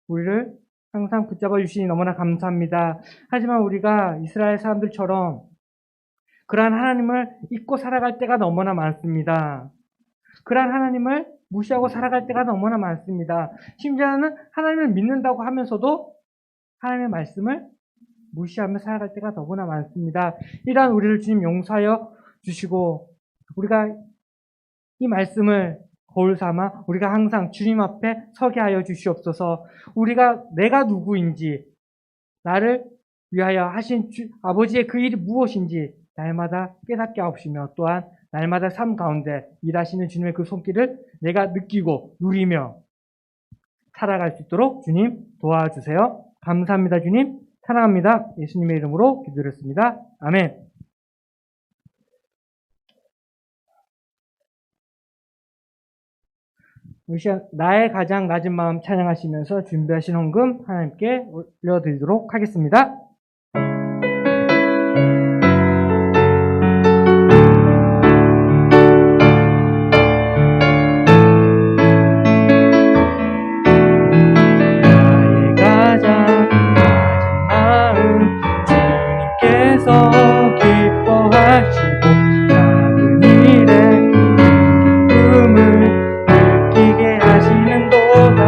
우리를 항상 붙잡아 주시니 너무나 감사합니다. 하지만 우리가 이스라엘 사람들처럼 그러한 하나님을 잊고 살아갈 때가 너무나 많습니다. 그러한 하나님을 무시하고 살아갈 때가 너무나 많습니다. 심지어는 하나님을 믿는다고 하면서도 하나님의 말씀을 무시하며 살아갈 때가 너무나 많습니다. 이러한 우리를 주님 용서하여 주시고 우리가 이 말씀을 거울 삼아 우리가 항상 주님 앞에 서게 하여 주시옵소서. 우리가 내가 누구인지 나를 위하여 하신 아버지의 그 일이 무엇인지 날마다 깨닫게 하옵시며 또한 날마다 삶 가운데 일하시는 주님의 그 손길을 내가 느끼고 누리며 살아갈 수 있도록 주님 도와주세요. 감사합니다. 주님 사랑합니다. 예수님의 이름으로 기도드렸습니다. 아멘. 나의 가장 낮은 마음 찬양하시면서 준비하신 헌금 하나님께 올려드리도록 하겠습니다. 나의 가장 낮은 마음 주님께서 기뻐하시고 작은 일에 기쁨을 느끼게 하시는도다.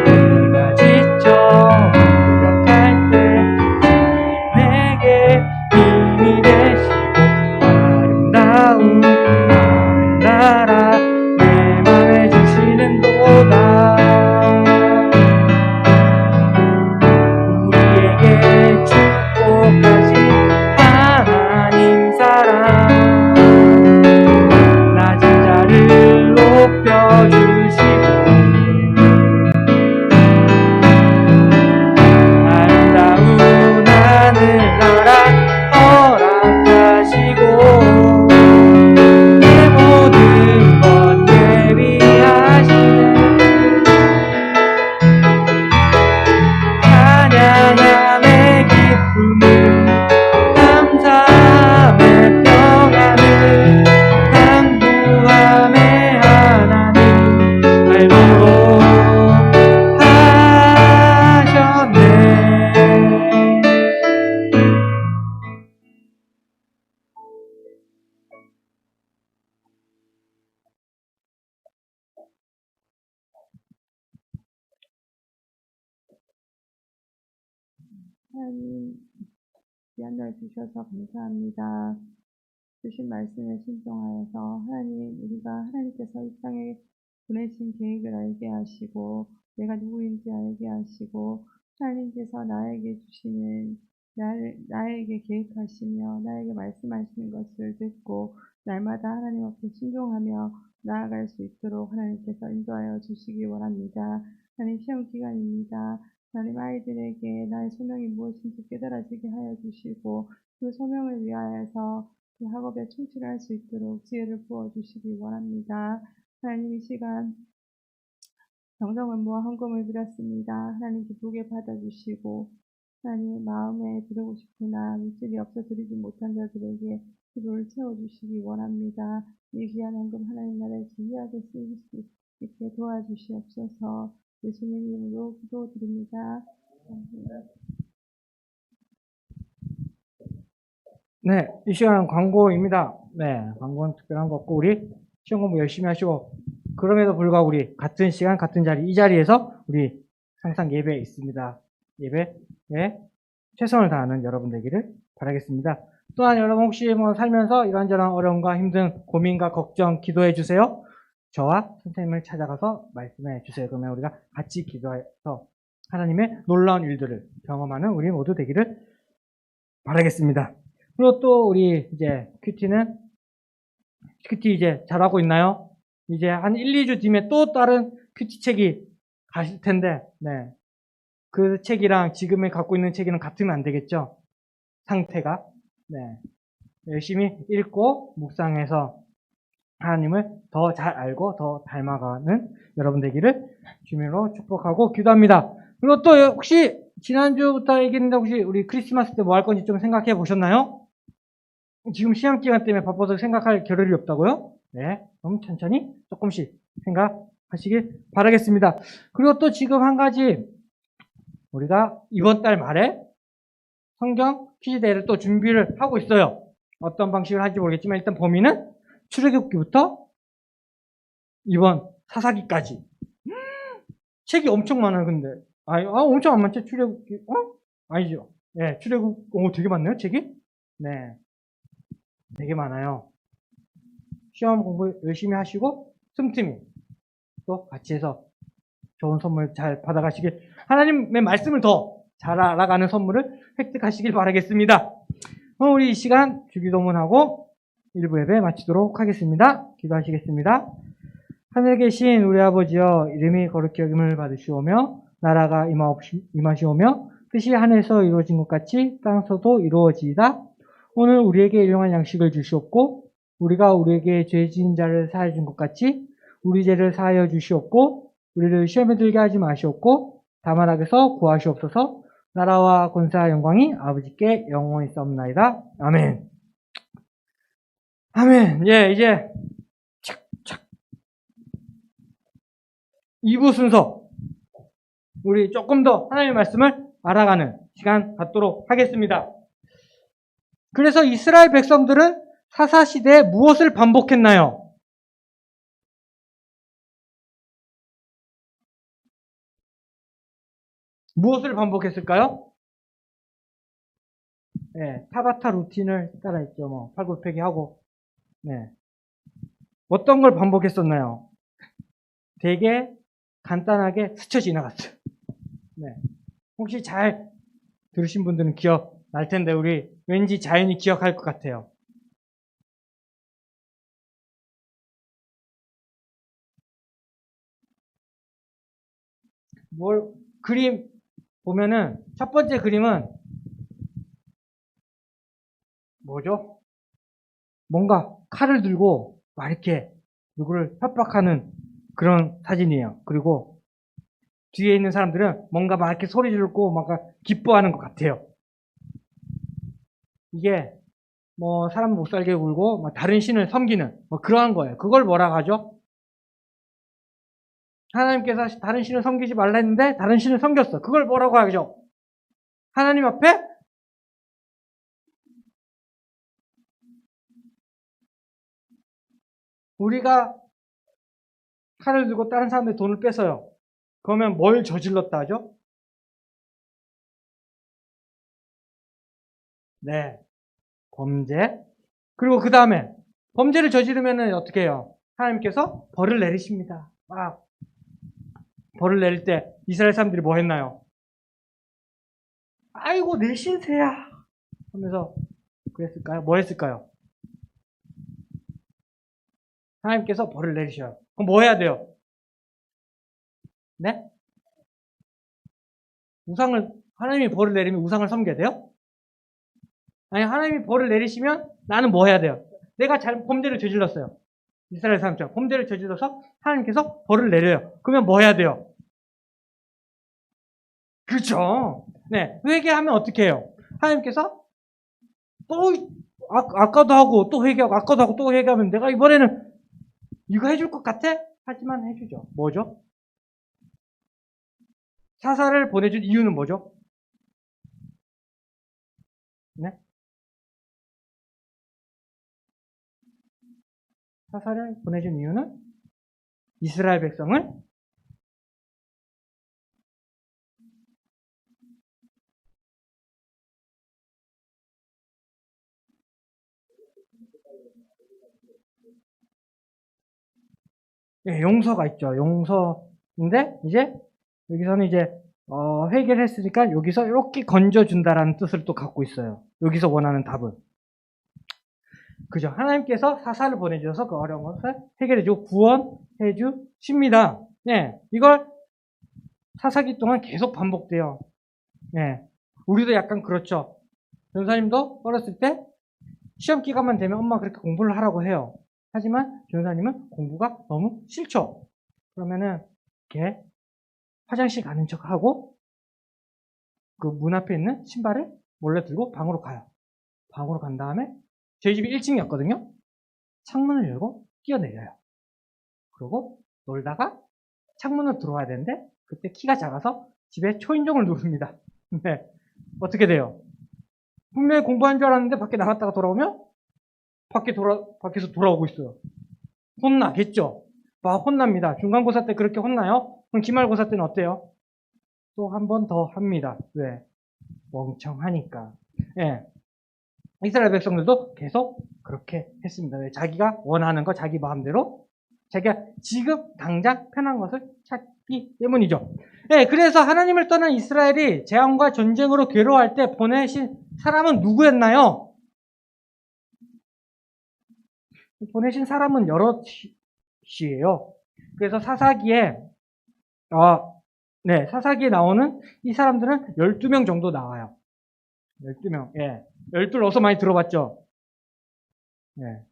내가 지쳐 무력할 때 내게 힘이 되시고 아름다운 하늘나라 내 맘에 주시는도다. 우리에게 축복하신 하나님 사랑 낮은 자를 높여주시고 아름다운 하늘나라 허락하시고 내 모든 것 예비하시네. 찬양함의 기쁨을 감사함의 평안을 강구함의 하나님 알도록 하셨네. 하나님, 귀한 날 주셔서 감사합니다. 주신 말씀에 순종하여서 하나님, 우리가 하나님께서 이 땅에 보내신 계획을 알게 하시고 내가 누구인지 알게 하시고 하나님께서 나에게 주시는 나에게 계획하시며 나에게 말씀하시는 것을 듣고 날마다 하나님 앞에 순종하며 나아갈 수 있도록 하나님께서 인도하여 주시기 원합니다. 하나님, 시험 기간입니다. 하나님, 아이들에게 나의 소명이 무엇인지 깨달아지게 하여 주시고 그 소명을 위하여서 그 학업에 충실할 수 있도록 지혜를 부어주시기 원합니다. 하나님, 이 시간 정성을 모아 헌금을 드렸습니다. 하나님, 기쁘게 받아주시고 하나님, 마음에 드리고 싶으나 물질이 없어 드리지 못한 자들에게 기도를 채워주시기 원합니다. 이 귀한 헌금 하나님 나라에 귀하게 쓰일 수 있게 도와주시옵소서. 예수님 이름으로 기도드립니다. 네, 이 시간은 광고입니다. 네, 광고는 특별한 거 없고 우리 시험 공부 열심히 하시고 그럼에도 불구하고 우리 같은 시간 같은 자리 이 자리에서 우리 항상 예배에 있습니다. 예배에 최선을 다하는 여러분 되기를 바라겠습니다. 또한 여러분 혹시 뭐 살면서 이런저런 어려움과 힘든 고민과 걱정 기도해 주세요. 저와 선생님을 찾아가서 말씀해 주세요. 그러면 우리가 같이 기도해서 하나님의 놀라운 일들을 경험하는 우리 모두 되기를 바라겠습니다. 그리고 또 우리 이제 큐티 이제 잘하고 있나요? 이제 한 1, 2주 뒤면 또 다른 큐티 책이 가실 텐데, 네. 그 책이랑 지금에 갖고 있는 책이랑 같으면 안 되겠죠? 상태가. 네. 열심히 읽고 묵상해서 하나님을 더 잘 알고 더 닮아가는 여러분 되기를 주님으로 축복하고 기도합니다. 그리고 또 혹시 지난주부터 얘기했는데 혹시 우리 크리스마스 때 뭐 할 건지 좀 생각해 보셨나요? 지금 시험 기간 때문에 바빠서 생각할 겨를이 없다고요? 네. 그럼 천천히 조금씩 생각하시길 바라겠습니다. 그리고 또 지금 한 가지 우리가 이번 달 말에 성경 퀴즈 대회를 또 준비를 하고 있어요. 어떤 방식으로 할지 모르겠지만 일단 범위는 출애굽기부터 이번 사사기까지. 책이 엄청 많아요, 근데. 엄청 안 많죠? 출애굽기, 아니죠. 네, 되게 많네요, 책이? 네. 되게 많아요. 시험 공부 열심히 하시고, 틈틈이 또 같이 해서 좋은 선물 잘 받아가시길, 하나님의 말씀을 더 잘 알아가는 선물을 획득하시길 바라겠습니다. 우리 이 시간 주기도문하고 1부 예배 마치도록 하겠습니다. 기도하시겠습니다. 하늘에 계신 우리 아버지여, 이름이 거룩히 여김을 받으시오며 나라가 임하시오며 뜻이 하늘에서 이루어진 것 같이 땅에서도 이루어지이다. 오늘 우리에게 일용할 양식을 주시옵고 우리가 우리에게 죄 지은 자를 사하여 준 것 같이 우리 죄를 사하여 주시옵고 우리를 시험에 들게 하지 마시옵고 다만 악에서 구하시옵소서. 나라와 권세와 영광이 아버지께 영원히 있사옵나이다. 아멘. 아멘. 예, 이제 착착 2부 순서 우리 조금 더 하나님의 말씀을 알아가는 시간 갖도록 하겠습니다. 그래서 이스라엘 백성들은 사사시대에 무엇을 반복했나요? 무엇을 반복했을까요? 네, 타바타 루틴을 따라했죠. 뭐 팔굽혀펴기 하고. 네. 어떤 걸 반복했었나요? 되게 간단하게 스쳐 지나갔어요. 네. 혹시 잘 들으신 분들은 기억날 텐데 우리 왠지 자연히 기억할 것 같아요. 그림 보면은 첫 번째 그림은 뭐죠? 뭔가 칼을 들고 막 이렇게 누구를 협박하는 그런 사진이에요. 그리고 뒤에 있는 사람들은 뭔가 막 이렇게 소리 지르고 막 기뻐하는 것 같아요. 이게 뭐 사람 못 살게 굴고 막 다른 신을 섬기는 뭐 그러한 거예요. 그걸 뭐라고 하죠? 하나님께서 다른 신을 섬기지 말라 했는데 다른 신을 섬겼어. 그걸 뭐라고 하죠? 하나님 앞에 우리가 칼을 들고 다른 사람의 돈을 뺏어요. 그러면 뭘 저질렀다 하죠? 네. 범죄. 그리고 그 다음에 범죄를 저지르면 어떻게 해요? 하나님께서 벌을 내리십니다. 벌을 내릴 때 이스라엘 사람들이 뭐 했나요? 아이고 내 신세야 하면서 그랬을까요? 뭐 했을까요? 하나님께서 벌을 내리셔요. 그럼 뭐 해야 돼요? 네? 하나님이 벌을 내리면 우상을 섬겨야 돼요? 아니, 하나님이 벌을 내리시면 나는 뭐 해야 돼요? 내가 범죄를 저질렀어요. 이스라엘 사람처럼 범죄를 저질러서 하나님께서 벌을 내려요. 그러면 뭐 해야 돼요? 그렇죠. 네, 회개하면 어떻게 해요? 하나님께서 또 아까도 하고 또 회개하고 아까도 하고 또 회개하면 내가 이번에는 이거 해줄 것 같아? 하지만 해주죠. 뭐죠? 사사를 보내준 이유는 뭐죠? 네? 사사를 보내준 이유는 이스라엘 백성을 예, 용서가 있죠. 용서인데 이제 여기서는 이제 해결했으니까 여기서 이렇게 건져준다라는 뜻을 또 갖고 있어요. 여기서 원하는 답은. 그죠? 하나님께서 사사를 보내주셔서 그 어려운 것을 해결해주고 구원해 주십니다. 예, 이걸 사사기 동안 계속 반복돼요. 예, 우리도 약간 그렇죠. 전사님도 어렸을 때 시험 기간만 되면 엄마 그렇게 공부를 하라고 해요. 하지만 전사님은 공부가 너무 싫죠. 그러면은 이렇게 화장실 가는 척하고 그 문 앞에 있는 신발을 몰래 들고 방으로 가요. 방으로 간 다음에 저희 집이 1층이었거든요. 창문을 열고 뛰어내려요. 그리고 놀다가 창문으로 들어와야 되는데 그때 키가 작아서 집에 초인종을 누릅니다. 네. 어떻게 돼요? 분명히 공부한 줄 알았는데 밖에 나갔다가 돌아오면 밖에서 돌아오고 있어요. 혼나겠죠? 혼납니다. 중간고사 때 그렇게 혼나요? 그럼 기말고사 때는 어때요? 또 한 번 더 합니다. 왜? 멍청하니까. 예. 이스라엘 백성들도 계속 그렇게 했습니다. 왜? 자기가 원하는 거 자기 마음대로 자기가 지금 당장 편한 것을 찾기 때문이죠. 예, 그래서 하나님을 떠난 이스라엘이 재앙과 전쟁으로 괴로워할 때 보내신 사람은 누구였나요? 보내신 사람은 여럿이에요. 그래서 사사기에 나오는 이 사람들은 12명 정도 나와요. 12명. 예. 12 어서 많이 들어봤죠? 예.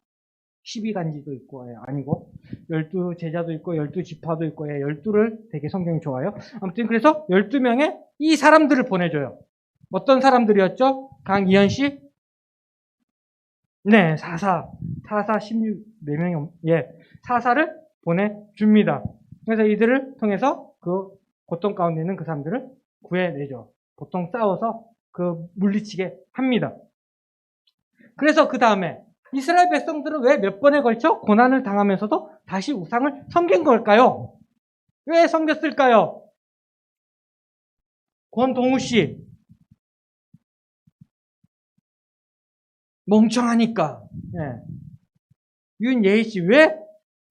12간지도 있고, 예, 아니고, 12 제자도 있고, 12 지파도 있고, 예, 12를 되게 성경이 좋아요. 아무튼 그래서 12명의 이 사람들을 보내줘요. 어떤 사람들이었죠? 강이현 씨? 네, 사사 16, 4명이, 예, 사사를 보내줍니다. 그래서 이들을 통해서 그 고통 가운데 있는 그 사람들을 구해내죠. 보통 싸워서 그 물리치게 합니다. 그래서 그 다음에 이스라엘 백성들은 왜 몇 번에 걸쳐 고난을 당하면서도 다시 우상을 섬긴 걸까요? 왜 섬겼을까요? 권동우 씨. 멍청하니까. 네. 윤예희 씨. 왜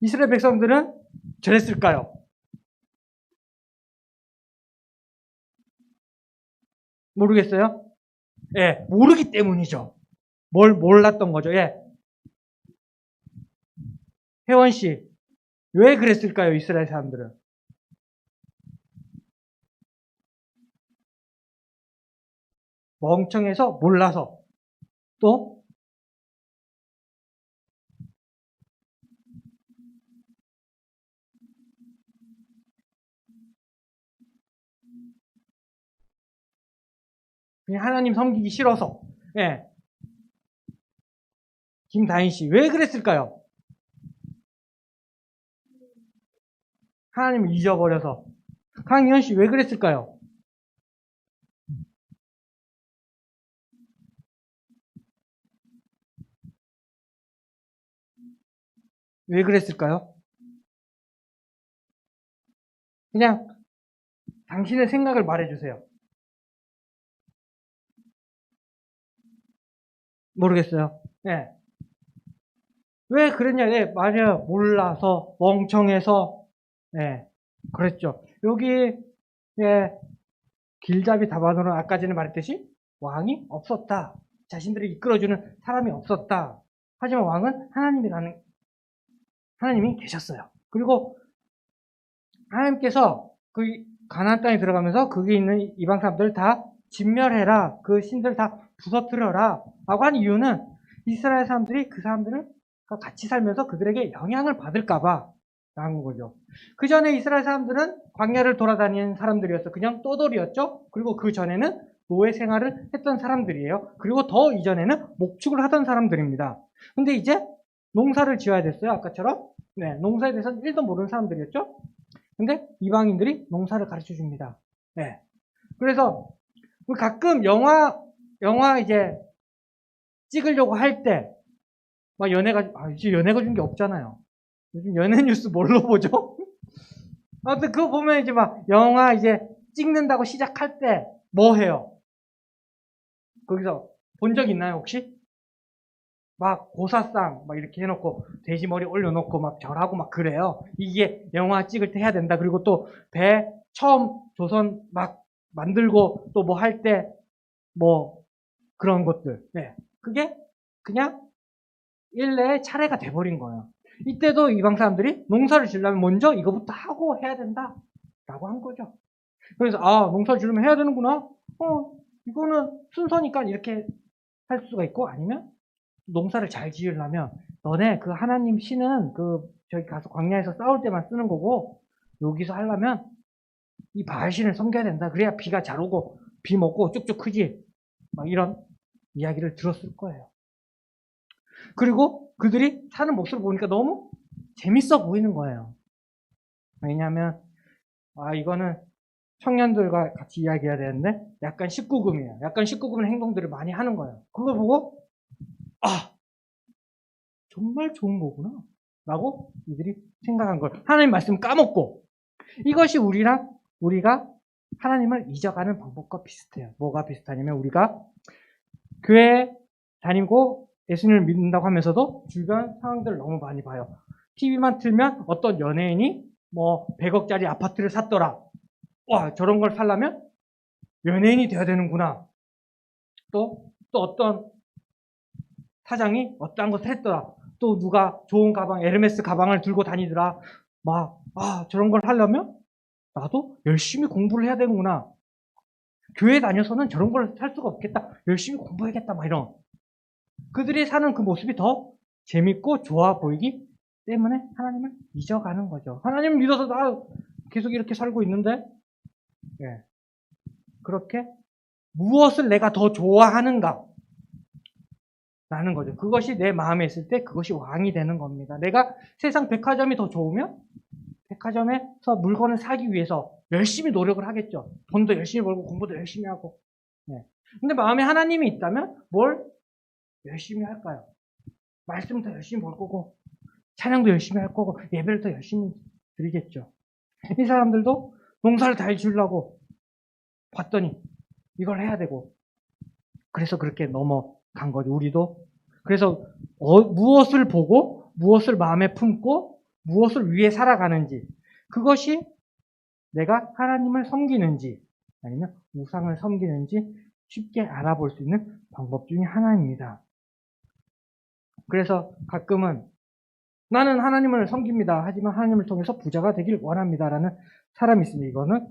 이스라엘 백성들은 저랬을까요? 모르겠어요? 예, 모르기 때문이죠. 뭘 몰랐던 거죠. 예. 혜원 씨, 왜 그랬을까요, 이스라엘 사람들은? 멍청해서, 몰라서. 또, 그냥 하나님 섬기기 싫어서. 예. 김다인 씨, 왜 그랬을까요? 하나님을 잊어버려서. 강희연 씨, 왜 그랬을까요? 왜 그랬을까요? 그냥 당신의 생각을 말해주세요. 모르겠어요. 예. 왜 그랬냐? 예, 맞아요. 몰라서, 멍청해서, 예, 그랬죠. 여기, 예, 길잡이 다바노는 아까 전에 말했듯이 왕이 없었다. 자신들을 이끌어주는 사람이 없었다. 하지만 왕은 하나님이 계셨어요. 그리고 하나님께서 그 가나안 땅에 들어가면서 거기 있는 이방 사람들 다 진멸해라. 그 신들 다 부서뜨려라. 라고 한 이유는 이스라엘 사람들이 그 사람들을 같이 살면서 그들에게 영향을 받을까봐 라는 거죠. 그 전에 이스라엘 사람들은 광야를 돌아다니는 사람들이었어. 그냥 떠돌이였죠. 그리고 그 전에는 노예 생활을 했던 사람들이에요. 그리고 더 이전에는 목축을 하던 사람들입니다. 근데 이제 농사를 지어야 됐어요. 아까처럼. 네, 농사에 대해서는 1도 모르는 사람들이었죠. 근데 이방인들이 농사를 가르쳐 줍니다. 네. 그래서 가끔 영화 이제 찍으려고 할 때, 막 이제 연예가 준 게 없잖아요. 요즘 연예 뉴스 뭘로 보죠? 아무튼 그거 보면 이제 막 영화 이제 찍는다고 시작할 때 뭐 해요? 거기서 본 적 있나요, 혹시? 막 고사상 막 이렇게 해놓고 돼지 머리 올려놓고 막 절하고 막 그래요. 이게 영화 찍을 때 해야 된다. 그리고 또 배 처음 조선 막 만들고 또 뭐 할 때 뭐 그런 것들. 네. 그게 그냥 일례의 차례가 돼버린 거예요. 이때도 이방 사람들이 농사를 지으려면 먼저 이거부터 하고 해야 된다. 라고 한 거죠. 그래서, 농사를 지으려면 해야 되는구나. 이거는 순서니까 이렇게 할 수가 있고, 아니면 농사를 잘 지으려면 너네 그 하나님 신은 저기 가서 광야에서 싸울 때만 쓰는 거고, 여기서 하려면 이 바알신을 섬겨야 된다. 그래야 비가 잘 오고, 비 먹고 쭉쭉 크지. 막 이런 이야기를 들었을 거예요. 그리고 그들이 사는 모습을 보니까 너무 재밌어 보이는 거예요. 왜냐하면 이거는 청년들과 같이 이야기해야 되는데 약간 19금이에요. 약간 19금 행동들을 많이 하는 거예요. 그걸 보고 정말 좋은 거구나 라고 이들이 생각한 걸 하나님 말씀 까먹고 이것이 우리가 하나님을 잊어가는 방법과 비슷해요. 뭐가 비슷하냐면 우리가 교회 다니고 예수님을 믿는다고 하면서도 주변 상황들을 너무 많이 봐요. TV만 틀면 어떤 연예인이 뭐 100억짜리 아파트를 샀더라. 와, 저런 걸 살려면 연예인이 돼야 되는구나. 또 어떤 사장이 어떠한 것을 했더라. 또 누가 좋은 가방, 에르메스 가방을 들고 다니더라. 저런 걸 하려면 나도 열심히 공부를 해야 되는구나. 교회 다녀서는 저런 걸 살 수가 없겠다. 열심히 공부해야겠다. 막 이런. 그들이 사는 그 모습이 더 재밌고 좋아 보이기 때문에 하나님을 잊어가는 거죠. 하나님을 믿어서 나 계속 이렇게 살고 있는데, 그렇게 무엇을 내가 더 좋아하는가? 라는 거죠. 그것이 내 마음에 있을 때 그것이 왕이 되는 겁니다. 내가 세상 백화점이 더 좋으면 백화점에서 물건을 사기 위해서 열심히 노력을 하겠죠. 돈도 열심히 벌고 공부도 열심히 하고. 근데 마음에 하나님이 있다면 뭘 열심히 할까요? 말씀 더 열심히 볼 거고 찬양도 열심히 할 거고 예배를 더 열심히 드리겠죠. 이 사람들도 농사를 잘 지으려고 봤더니 이걸 해야 되고 그래서 그렇게 넘어간 거죠. 우리도 그래서 무엇을 보고 무엇을 마음에 품고 무엇을 위해 살아가는지 그것이 내가 하나님을 섬기는지 아니면 우상을 섬기는지 쉽게 알아볼 수 있는 방법 중에 하나입니다. 그래서 가끔은 나는 하나님을 섬깁니다. 하지만 하나님을 통해서 부자가 되길 원합니다. 라는 사람이 있습니다. 이거는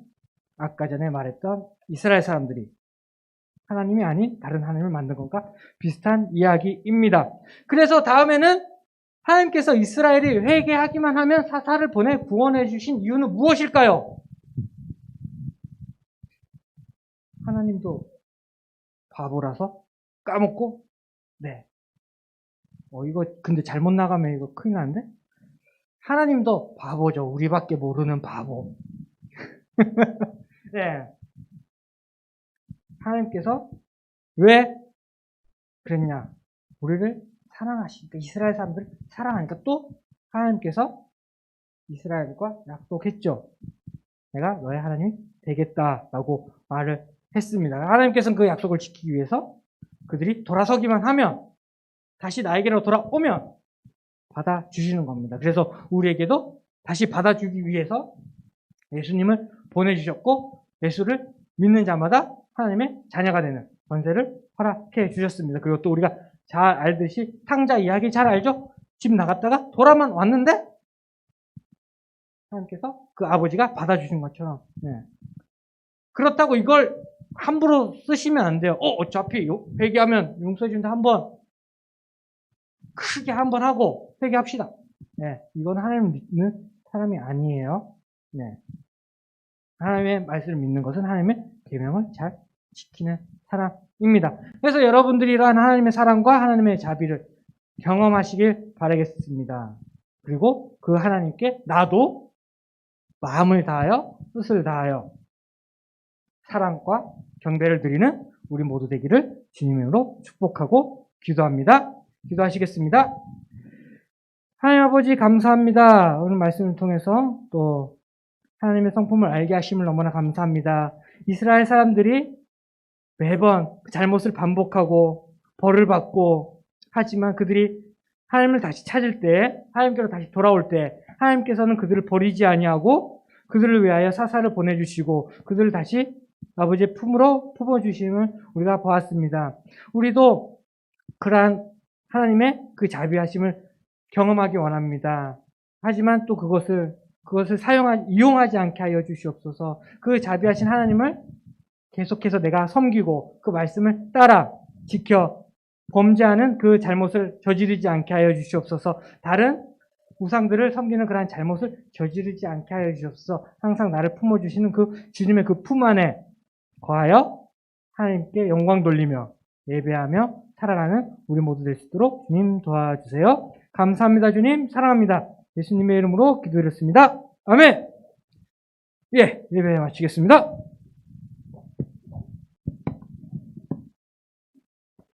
아까 전에 말했던 이스라엘 사람들이 하나님이 아닌 다른 하나님을 만든 것과 비슷한 이야기입니다. 그래서 다음에는 하나님께서 이스라엘이 회개하기만 하면 사사를 보내 구원해 주신 이유는 무엇일까요? 하나님도 바보라서 까먹고 이거 근데 잘못 나가면 이거 큰일 나는데? 하나님도 바보죠. 우리밖에 모르는 바보. 하나님께서 왜 그랬냐? 우리를 사랑하시니까 이스라엘 사람들을 사랑하니까 또 하나님께서 이스라엘과 약속했죠. 내가 너의 하나님이 되겠다라고 말을 했습니다. 하나님께서는 그 약속을 지키기 위해서 그들이 돌아서기만 하면 다시 나에게로 돌아오면 받아주시는 겁니다. 그래서 우리에게도 다시 받아주기 위해서 예수님을 보내주셨고 예수를 믿는 자마다 하나님의 자녀가 되는 권세를 허락해 주셨습니다. 그리고 또 우리가 잘 알듯이 탕자 이야기 잘 알죠? 집 나갔다가 돌아만 왔는데 하나님께서 그 아버지가 받아주신 것처럼 그렇다고 이걸 함부로 쓰시면 안 돼요. 어차피 회개하면 용서해 준다 한번 크게 한번 하고 회개합시다. 이건 하나님을 믿는 사람이 아니에요. 하나님의 말씀을 믿는 것은 하나님의 계명을 잘 지키는 사람입니다. 그래서 여러분들이 이러한 하나님의 사랑과 하나님의 자비를 경험하시길 바라겠습니다. 그리고 그 하나님께 나도 마음을 다하여 뜻을 다하여 사랑과 경배를 드리는 우리 모두 되기를 주님으로 축복하고 기도합니다. 기도하시겠습니다. 하나님 아버지 감사합니다. 오늘 말씀을 통해서 또 하나님의 성품을 알게 하심을 너무나 감사합니다. 이스라엘 사람들이 매번 잘못을 반복하고 벌을 받고 하지만 그들이 하나님을 다시 찾을 때, 하나님께로 다시 돌아올 때 하나님께서는 그들을 버리지 아니하고 그들을 위하여 사사를 보내주시고 그들을 다시 아버지의 품으로 품어주심을 우리가 보았습니다. 우리도 그러한 하나님의 그 자비하심을 경험하기 원합니다. 하지만 또 그것을 이용하지 않게 하여 주시옵소서. 그 자비하신 하나님을 계속해서 내가 섬기고 그 말씀을 따라 지켜 범죄하는 그 잘못을 저지르지 않게 하여 주시옵소서. 다른 우상들을 섬기는 그러한 잘못을 저지르지 않게 하여 주시옵소서. 항상 나를 품어주시는 그 주님의 그 품 안에 거하여 하나님께 영광 돌리며 예배하며 살아가는 우리 모두 될 수 있도록 주님 도와주세요. 감사합니다. 주님 사랑합니다. 예수님의 이름으로 기도드렸습니다. 아멘. 예, 예배 마치겠습니다.